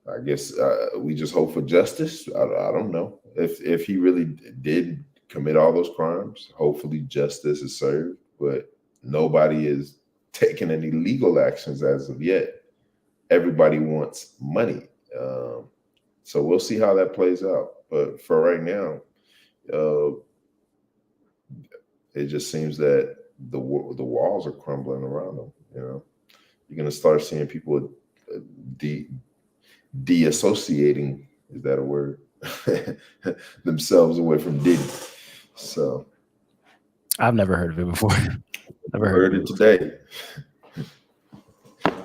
I guess we just hope for justice. I don't know if he really did commit all those crimes. Hopefully, justice is served, but nobody is taking any legal actions as of yet. Everybody wants money, so we'll see how that plays out. But for right now, it just seems that the walls are crumbling around them. You know, you're gonna start seeing people de-associating, is that a word? Themselves away from Diddy. So I've never heard of it before. Never heard it today.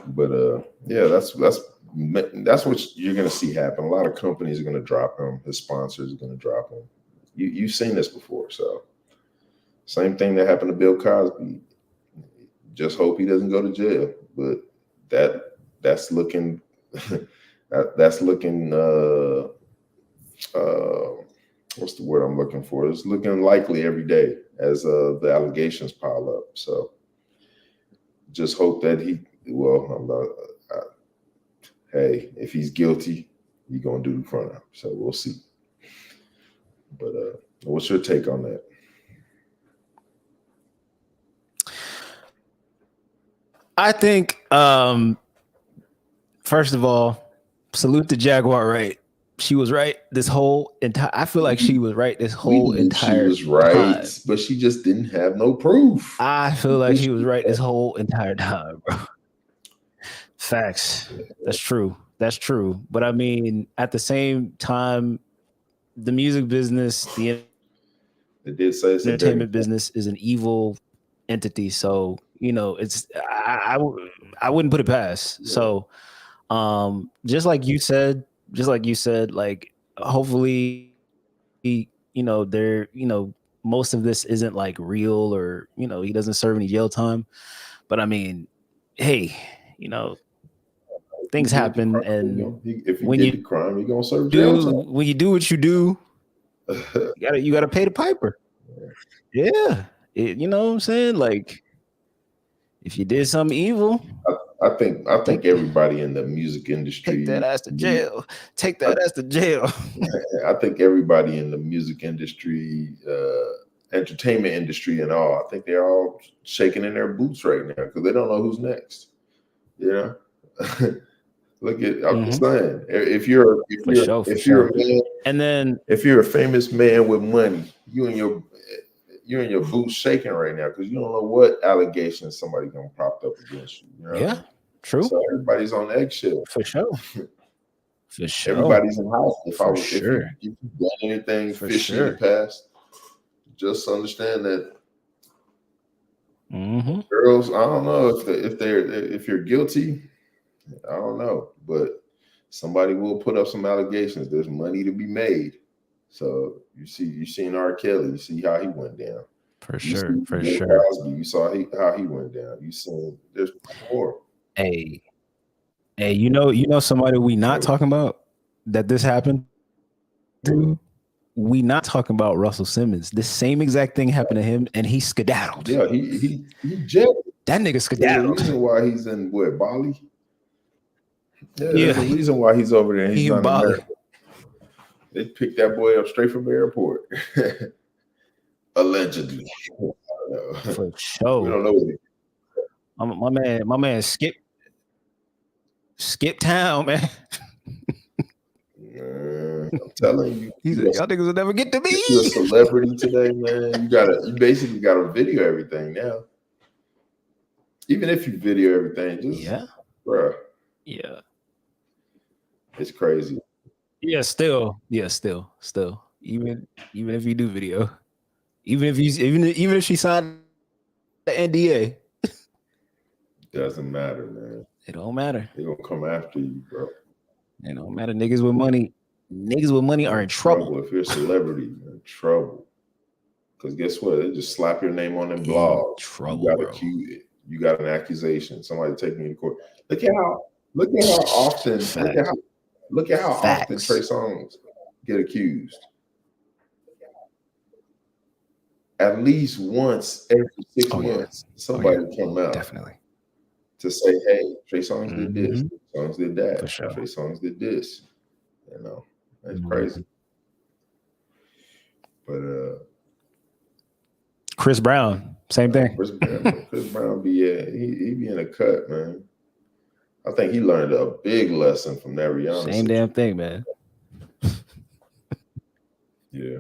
But yeah, that's what you're gonna see happen. A lot of companies are gonna drop him. His sponsors are gonna drop him. You've seen this before. So same thing that happened to Bill Cosby. Just hope he doesn't go to jail. But that's looking that's looking what's the word I'm looking for? It's looking likely every day as the allegations pile up. So just hope that hey, if he's guilty, he's gonna do the crime. So we'll see. But what's your take on that? I think first of all, salute to Jaguar Wright. She was right this whole entire. I feel like she was right this whole entire. She was right, time. But she just didn't have no proof. I feel like she was right this whole entire time, bro. Facts. That's true. That's true. But I mean, at the same time, the music business, the entertainment business is an evil entity. So you know, it's I wouldn't put it past. So, just like you said, like hopefully, you know, most of this isn't like real, or you know, he doesn't serve any jail time. But I mean, hey, you know, things happen, and if he when did you the crime, he gonna serve jail time. when you do what you do, you gotta pay the piper. Yeah, you know what I'm saying? Like, if you did something evil, I think everybody in the music industry take that ass to jail. Take that ass to jail. I think everybody in the music industry, entertainment industry, and all, I think they're all shaking in their boots right now because they don't know who's next. You know, look at I'm saying, if you're a man, and then if you're a famous man with money, you're in your boots shaking right now because you don't know what allegations somebody gonna prop up against you. You know? Yeah, true. So everybody's on eggshell for sure. For sure, everybody's in house. If sure. if you've done anything For fishy sure. in the past, just understand that girls. I don't know if you're guilty. I don't know, but somebody will put up some allegations. There's money to be made. So you seen R. Kelly, you see how he went down. For You sure, see for Bill sure. Cosby, you saw how he went down. You seen there's more. Hey, you know somebody we not talking about that this happened to? We not talking about Russell Simmons. The same exact thing happened to him, and he skedaddled. Yeah, he jetted. That nigga There's a skedaddled. reason why he's in Bali. Yeah, Yeah, there's a reason why he's over there. And he's he in not in Bali. America. They picked that boy up straight from the airport. Allegedly. I don't know. For sure. We don't know what My man skip town, man. I'm telling you. He said, y'all niggas will never get to me. If you're a celebrity today, man, you basically gotta video everything now. Even if you video everything, just bruh. Yeah. It's crazy. Yeah, still. Even if you do video. Even if she signed the NDA. Doesn't matter, man. It don't matter. They're gonna come after you, bro. It don't matter. Niggas with money are in trouble. If you're a celebrity, you're in trouble. Because guess what? They just slap your name on them blogs. Trouble, you got bro. accused. You got an accusation. Somebody taking you to court. Look at how often Trey Songz get accused. At least once every 6 months, somebody will come out. Definitely. to say, hey, Trey Songz did this, Mhm. Trey Songz did that, For sure. Trey Songz did this. You know, that's crazy. But Chris Brown, same thing. Chris Brown be he be in a cut, man. I think he learned a big lesson from that Rihanna. Same damn thing, man. Yeah.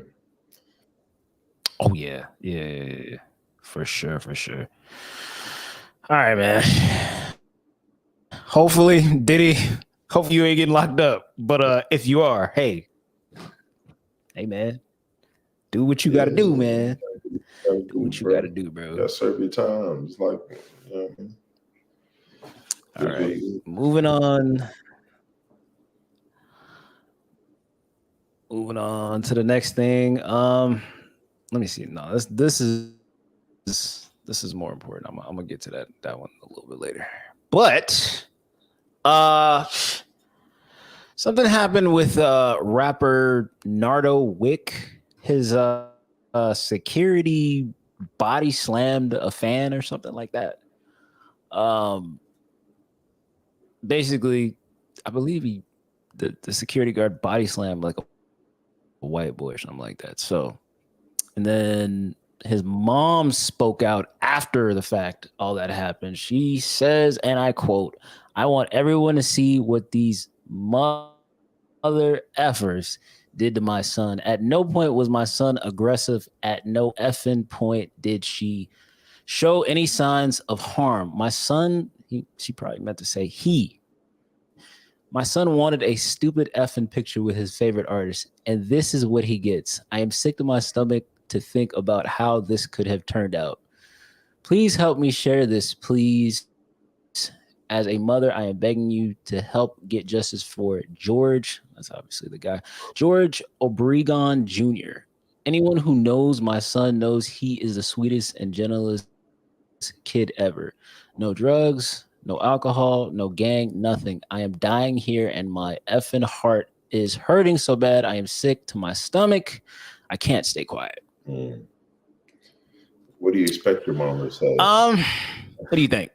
Oh yeah. Yeah. For sure. All right, man. Hopefully, Diddy. Hopefully you ain't getting locked up. But if you are, hey, man, do what you got to do, man. Do what you got to do, bro. You got to serve your time. It's like, you know what I mean? All right, moving on. Moving on to the next thing. Let me see. No, this is more important. I'm gonna get to that one a little bit later. But something happened with rapper Nardo Wick. His security body slammed a fan or something like that. Basically, I believe the security guard body slammed like a white boy or something like that. So, and then his mom spoke out after the fact all that happened. She says, and I quote, "I want everyone to see what these mother effers did to my son. At no point was my son aggressive. At no effing point did she show any signs of harm. My son," she probably meant to say my son wanted a stupid effing picture with his favorite artist, and this is what he gets. I am sick to my stomach to think about how this could have turned out. Please help me share this, please. As a mother, I am begging you to help get justice for George. That's obviously the guy. George Obregon Jr. Anyone who knows my son knows he is the sweetest and gentlest kid ever. No drugs, no alcohol, no gang, nothing. I am dying here and my effing heart is hurting so bad. I am sick to my stomach. I can't stay quiet. What do you expect your mom to say? What do you think?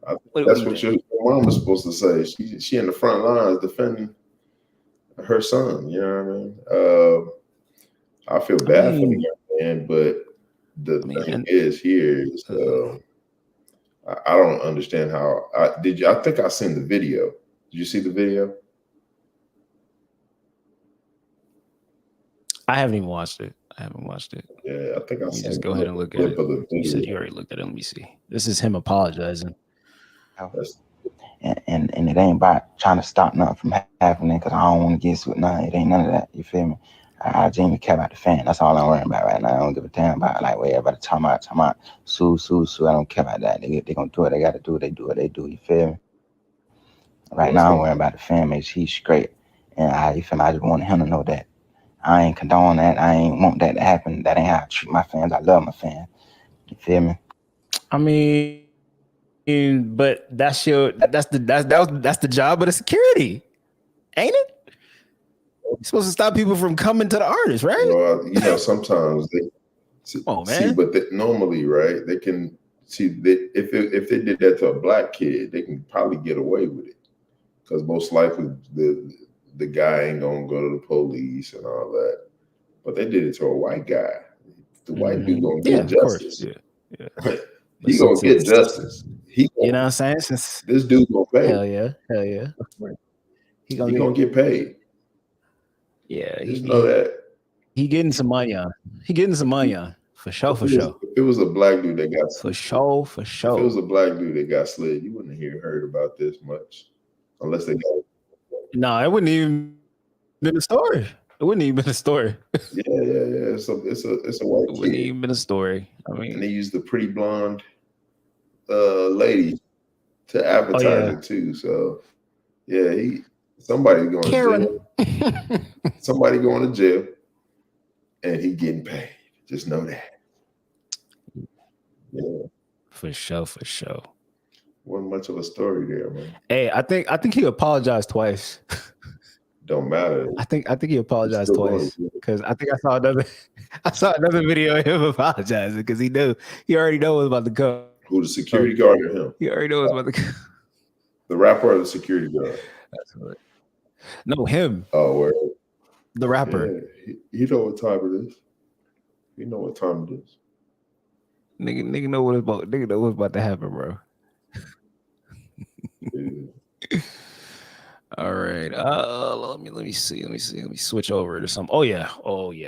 That's what your mom was supposed to say. She in the front lines defending her son. You know what I mean? I feel bad for the young man, but the thing is here is I don't understand how. I think I seen the video. Did you see the video? I haven't even watched it. Yeah, I think I seen. Just go ahead and look at it. You said you already looked at it. Let me see. This is him apologizing. And it ain't about trying to stop nothing from happening because I don't want to get with nothing. It ain't none of that. You feel me? I genuinely care about the fan. That's all I'm worrying about right now. I don't give a damn about like what everybody talking about. Sue. I don't care about that. They gonna do what they gotta do. They do what they do. You feel me? Right now I'm worrying about the fan. Make sure he's straight. And you feel me? I just want him to know that I ain't condone that. I ain't want that to happen. That ain't how I treat my fans. I love my fans. You feel me? I mean, but that's the job of the security, ain't it? You're supposed to stop people from coming to the artist, right? Well, sometimes they see, but normally, right? They can see that if they did that to a black kid, they can probably get away with it because most likely the guy ain't gonna go to the police and all that. But they did it to a white guy. The white dude gonna get justice. Yeah. He gonna get justice. You know what I'm saying? Since this dude gonna pay. Hell yeah. He gonna get paid. Yeah, just know that he getting some money on. For sure. If it was a black dude that got for sure. If it was a black dude that got slid, you wouldn't heard about this much, unless they got. No, it wouldn't even been a story. It wouldn't even been a story. Yeah. It's a white kid. It wouldn't even been a story. I mean, and they used the pretty blonde lady to advertise it too. So yeah, somebody going to jail. Somebody going to jail, and he getting paid. Just know that. Yeah, for sure. Wasn't much of a story there, man. Hey, I think he apologized twice. Don't matter. I think he apologized twice because I think I saw another video of him apologizing because he already know what was about to go. Who, the security guard or him? He already knows about the rapper or the security guard? That's what. No, him. Oh, where? The rapper. Yeah, he know what time it is. He know what time it is. Nigga know what about. Nigga know what's about to happen, bro. Yeah. All right. Let me see. Let me switch over to some. Oh yeah. We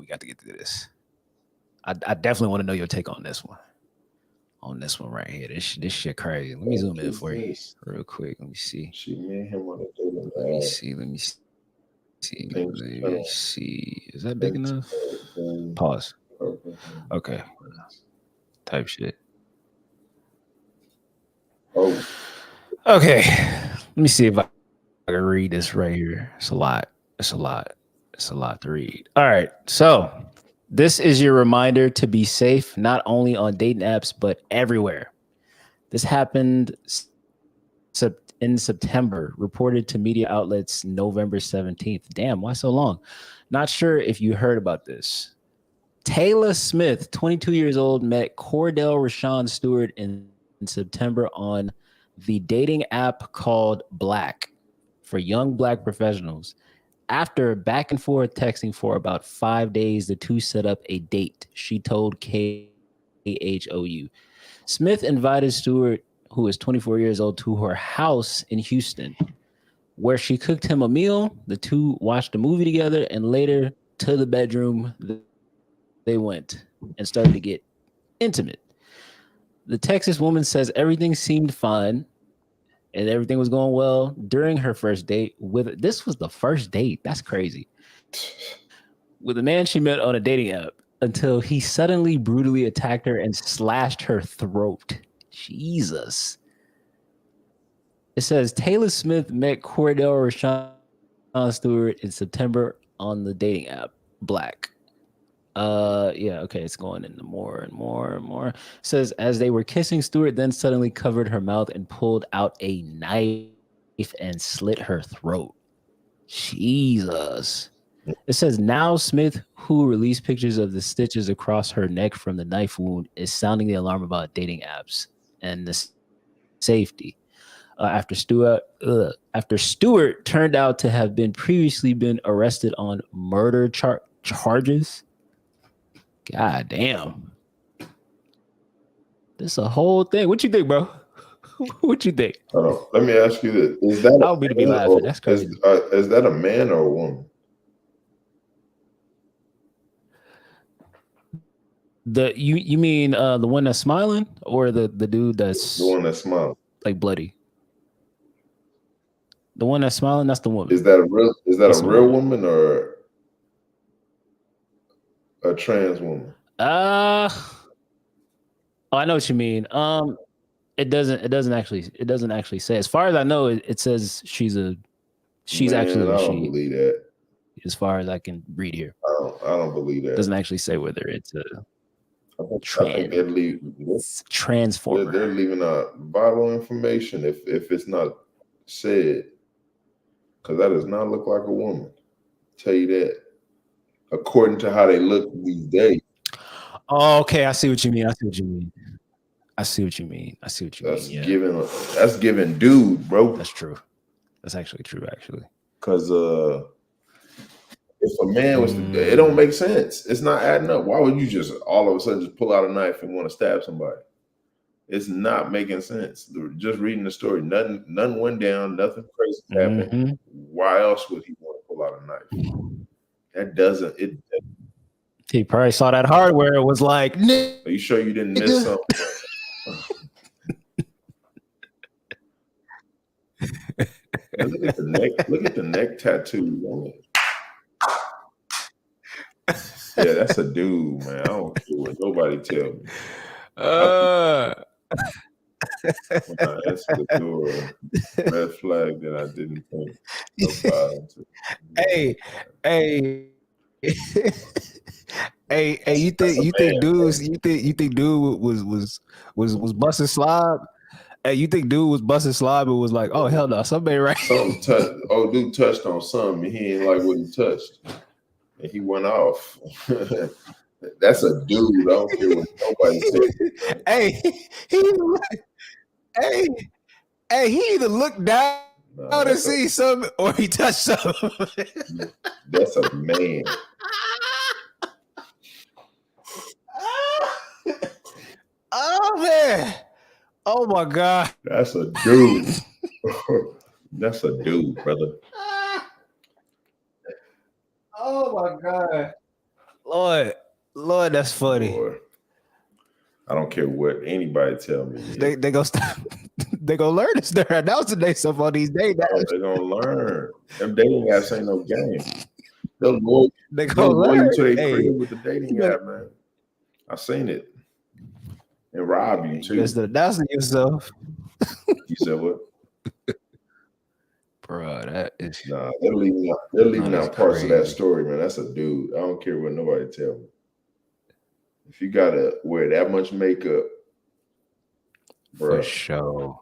got to get to this. I definitely want to know your take on this one. On this one right here. This shit crazy. Let me zoom in for you real quick. Let me see. She made him on a dating app. Let me see. Is that big enough? Pause. Okay. Type shit. Oh. Okay. Let me see if I can read this right here. It's a lot. It's a lot to read. All right. So this is your reminder to be safe, not only on dating apps, but everywhere. This happened in September, reported to media outlets November 17th. Damn, why so long? Not sure if you heard about this. Taylor Smith, 22 years old, met Cordell Rashawn Stewart in September on the dating app called Black for young Black professionals. After back and forth texting for about 5 days, the two set up a date, she told KHOU. Smith invited Stewart, who is 24 years old, to her house in Houston, where she cooked him a meal. The two watched a movie together, and later to the bedroom they went and started to get intimate. The Texas woman says everything seemed fine and everything was going well during her first date with, this was the first date. That's crazy. With a man she met on a dating app until he suddenly brutally attacked her and slashed her throat. Jesus. It says Taylor Smith met Cordell Rashawn Stewart in September on the dating app Black. It's going into more and more and more. It says as they were kissing, Stewart then suddenly covered her mouth and pulled out a knife and slit her throat. Jesus. It says now Smith, who released pictures of the stitches across her neck from the knife wound, is sounding the alarm about dating apps and the safety. After Stewart turned out to have previously been arrested on murder charges. God damn. This a whole thing. What you think, bro? What you think? Hold on. Let me ask you this. Is that I'll be to be laughing. That's crazy. Is that a man or a woman? You mean the one that's smiling or the dude that's the one that's smiling? Like bloody. The one that's smiling, that's the woman. Is that a real woman or a trans woman? I know what you mean. It doesn't actually say. As far as I know, it says she's actually I don't believe that. As far as I can read here. I don't believe that. It doesn't actually say whether it's a transformer. They're leaving out vital information if it's not said. Because that does not look like a woman. I'll tell you that. According to how they look these days. Oh, okay. I see what you mean. That's giving dude, bro. That's true. That's actually true, Because if a man was it don't make sense. It's not adding up. Why would you just all of a sudden just pull out a knife and want to stab somebody? It's not making sense. Just reading the story, nothing went down, nothing crazy happened. Mm-hmm. Why else would he want to pull out a knife? That doesn't. He probably saw that hardware. It was like, are you sure you didn't miss something? Look at the neck. Look at the neck tattoo on it. Yeah, that's a dude, man. I don't care what nobody tell me. When I answered the door, red flag that I didn't think. Hey, you think dude was busting slob? Hey, you think dude was busting slob and was like, oh hell no, somebody right? Dude touched on something. He ain't like what he touched, and he went off. That's a dude. I don't care what nobody says. Hey, he either looked down to see something or he touched something. That's a man. Oh man. Oh my God. That's a dude. That's a dude, brother. Oh my God. Lord, that's funny. Boy, I don't care what anybody tell me. They gonna stop. They gonna learn this. They're announcing they stuff on these days. They're gonna learn. Them dating apps ain't no game. They'll lure learn. you to their Hey, crib with the dating app, man. I seen it. And rob you too. Just announcing yourself. You said what? Bro, that is they're leaving out parts of that story, man. That's a dude. I don't care what nobody tell me. If you gotta wear that much makeup, bro, for sure.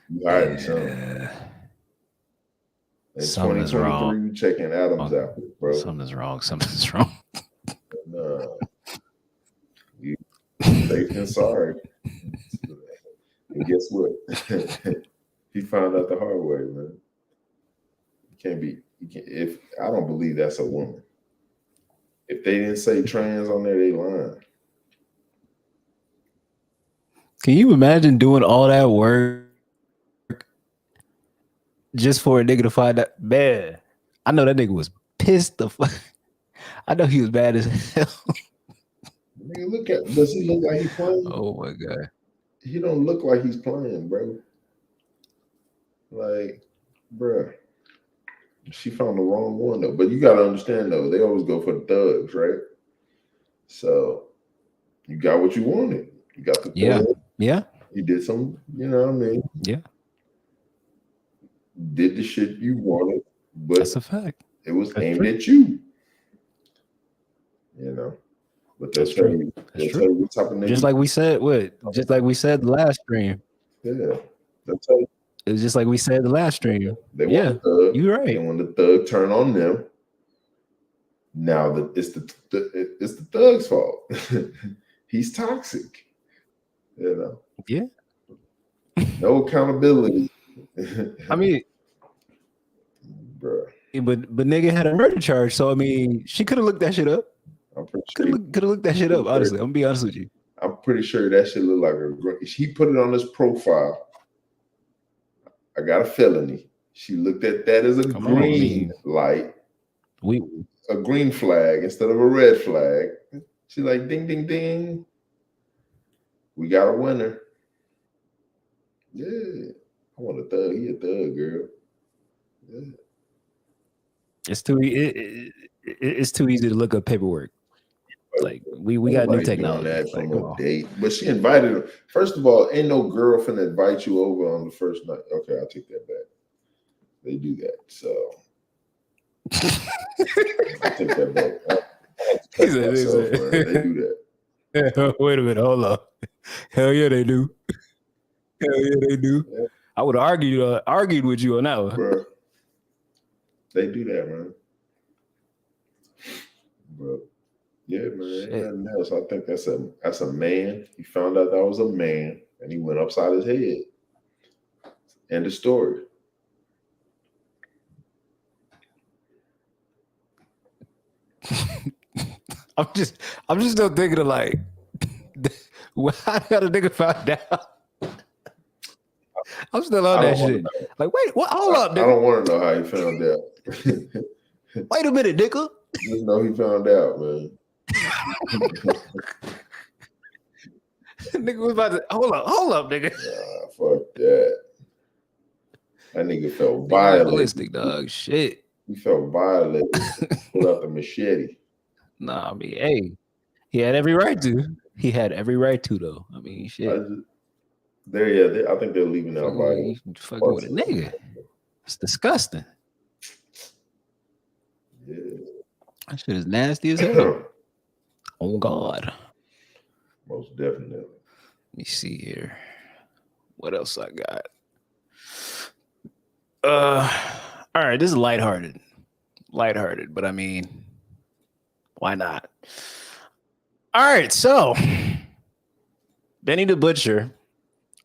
You hiding something. In Something's 2023, wrong. you checking Adam's apple, bro. Something's wrong. Something's wrong. No. You safe and sorry. And guess what? He found out the hard way, man. If I don't believe that's a woman. If they didn't say trans on there, they lying. Can you imagine doing all that work just for a nigga to find out? Man, I know that nigga was pissed the fuck. I know he was mad as hell. Nigga, does he look like he's playing? Oh my God. He don't look like he's playing, bro. Like, bro. She found the wrong one though. But you gotta understand though, they always go for the thugs, right? So you got what you wanted. You got the thug. Yeah. You did some, you know what I mean? Yeah. Did the shit you wanted, but that's a fact. It was aimed at you. You know. But that's true. That's true. What type of nigga. Just like we said, just like we said the last stream. Yeah. That's how it's just like we said the last stream. They want the thug. You're right. And when the thug turn on them, now it's the thug's fault. He's toxic. You know. Yeah. No accountability. I mean, bro. But nigga had a murder charge, so I mean, she could have looked that shit up. I'm pretty sure could have looked that shit up. Honestly, I'm gonna be honest with you. I'm pretty sure that shit look like he put it on his profile. I got a felony. She looked at that as a green light, a green flag instead of a red flag. She's like, ding, ding, ding. We got a winner. Yeah, I want a thug. He a thug, girl. Yeah. It's too easy to look up paperwork. Like we got new technology. That from a date, but she invited him. First of all, ain't no girl finna invite you over on the first night. Okay, I'll take that back. They do that, so I take that back. They do that. Wait a minute, hold on. Hell yeah, they do. Hell yeah, they do. Yeah. I would have argued with you on that one. Bro. They do that, man. Bro. Yeah, man. Ain't nothing else. I think that's a man. He found out that was a man, and he went upside his head. End of story. I'm just still thinking of like, how the nigga found out? I'm still on that shit. Like, wait, what? Hold up, nigga. I don't want to know how he found out. Wait a minute, nigga. Just know he found out, man. Nigga was about to hold up, nigga. Nah, fuck that. That nigga felt violated. Dog, shit. He felt violated. Pull out the machete. Nah, I mean, hey, he had every right to. He had every right to, though. I mean, shit. I think they're leaving out by fucking with a nigga. It's disgusting. Yeah. That shit is nasty as hell. Oh God. Most definitely. Let me see here. What else I got? All right, this is lighthearted, but I mean, Why not? All right, so Benny the Butcher,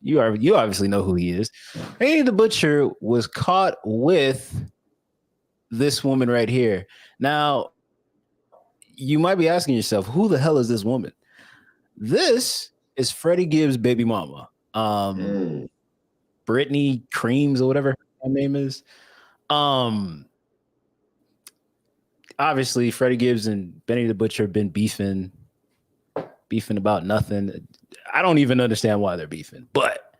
you obviously know who he is. Benny the Butcher was caught with this woman right here. Now, you might be asking yourself, who the hell is this woman? This is Freddie Gibbs' baby mama. Brittany Creams or whatever her name is. Obviously, Freddie Gibbs and Benny the Butcher have been beefing about nothing. I don't even understand why they're beefing, but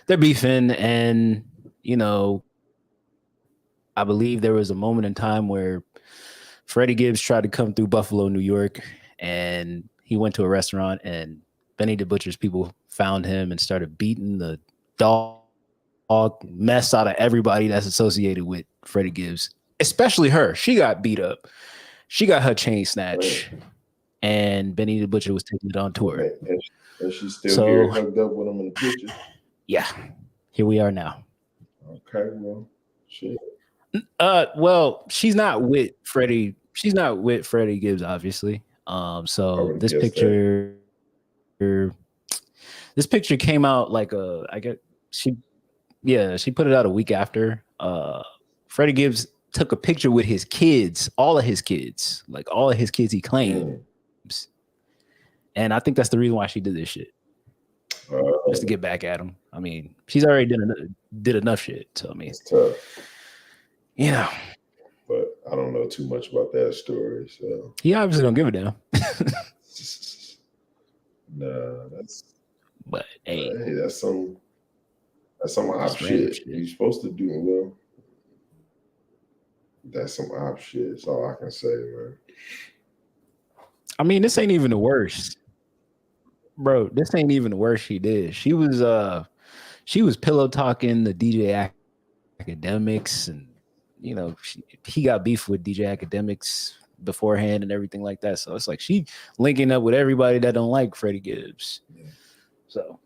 they're beefing. And, you know, I believe there was a moment in time where Freddie Gibbs tried to come through Buffalo, New York, and he went to a restaurant, and Benny the Butcher's people found him and started beating the dog mess out of everybody that's associated with Freddie Gibbs, especially her. She got beat up. She got her chain snatched, and Benny the Butcher was taking it on tour. And she's still here hugged up with him in the picture. Yeah, here we are now. Okay, well, shit. Well, she's not with Freddie. She's not with Freddie Gibbs, obviously. So this picture came out like she put it out a week after. Freddie Gibbs took a picture with his kids, all of his kids he claims. And I think that's the reason why she did this shit. Just to get back at him. I mean, she's already did enough shit. So I mean, it's tough. You know. But I don't know too much about that story. So he obviously don't give a damn. Nah, that's. But hey, that's some op shit. You're supposed to do well. That's some op shit. That's all I can say, man. I mean, this ain't even the worst, bro. This ain't even the worst she did. She was pillow talking the DJ Academics, and you know he got beef with DJ Academics beforehand and everything like that. So it's like she linking up with everybody that don't like Freddie Gibbs. Yeah. So,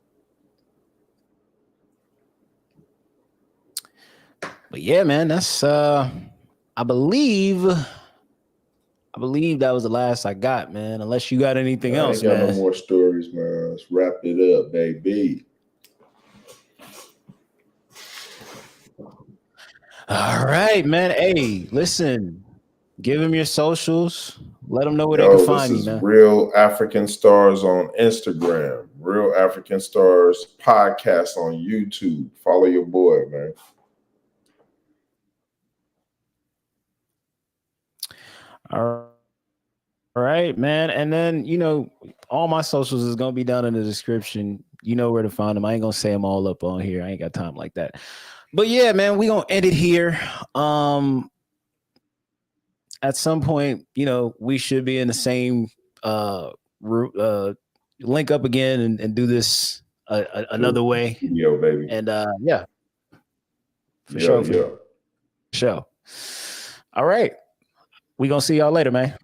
but yeah, man, that's I believe that was the last I got, man. Unless you got anything else, man. I ain't got no more stories, man. Let's wrap it up, baby. All right, man. Hey, listen, give them your socials. Let them know where they can find you, man. Real African Stars on Instagram. Real African Stars podcast on YouTube. Follow your boy, man. All right, man. And then, you know, all my socials is going to be down in the description. You know where to find them. I ain't going to say them all up on here. I ain't got time like that. But yeah, man, we going to end it here. At some point, you know, we should be in the same link up again and do this another way. Yo, baby. And yeah. For sure. All right. We gonna see y'all later, man.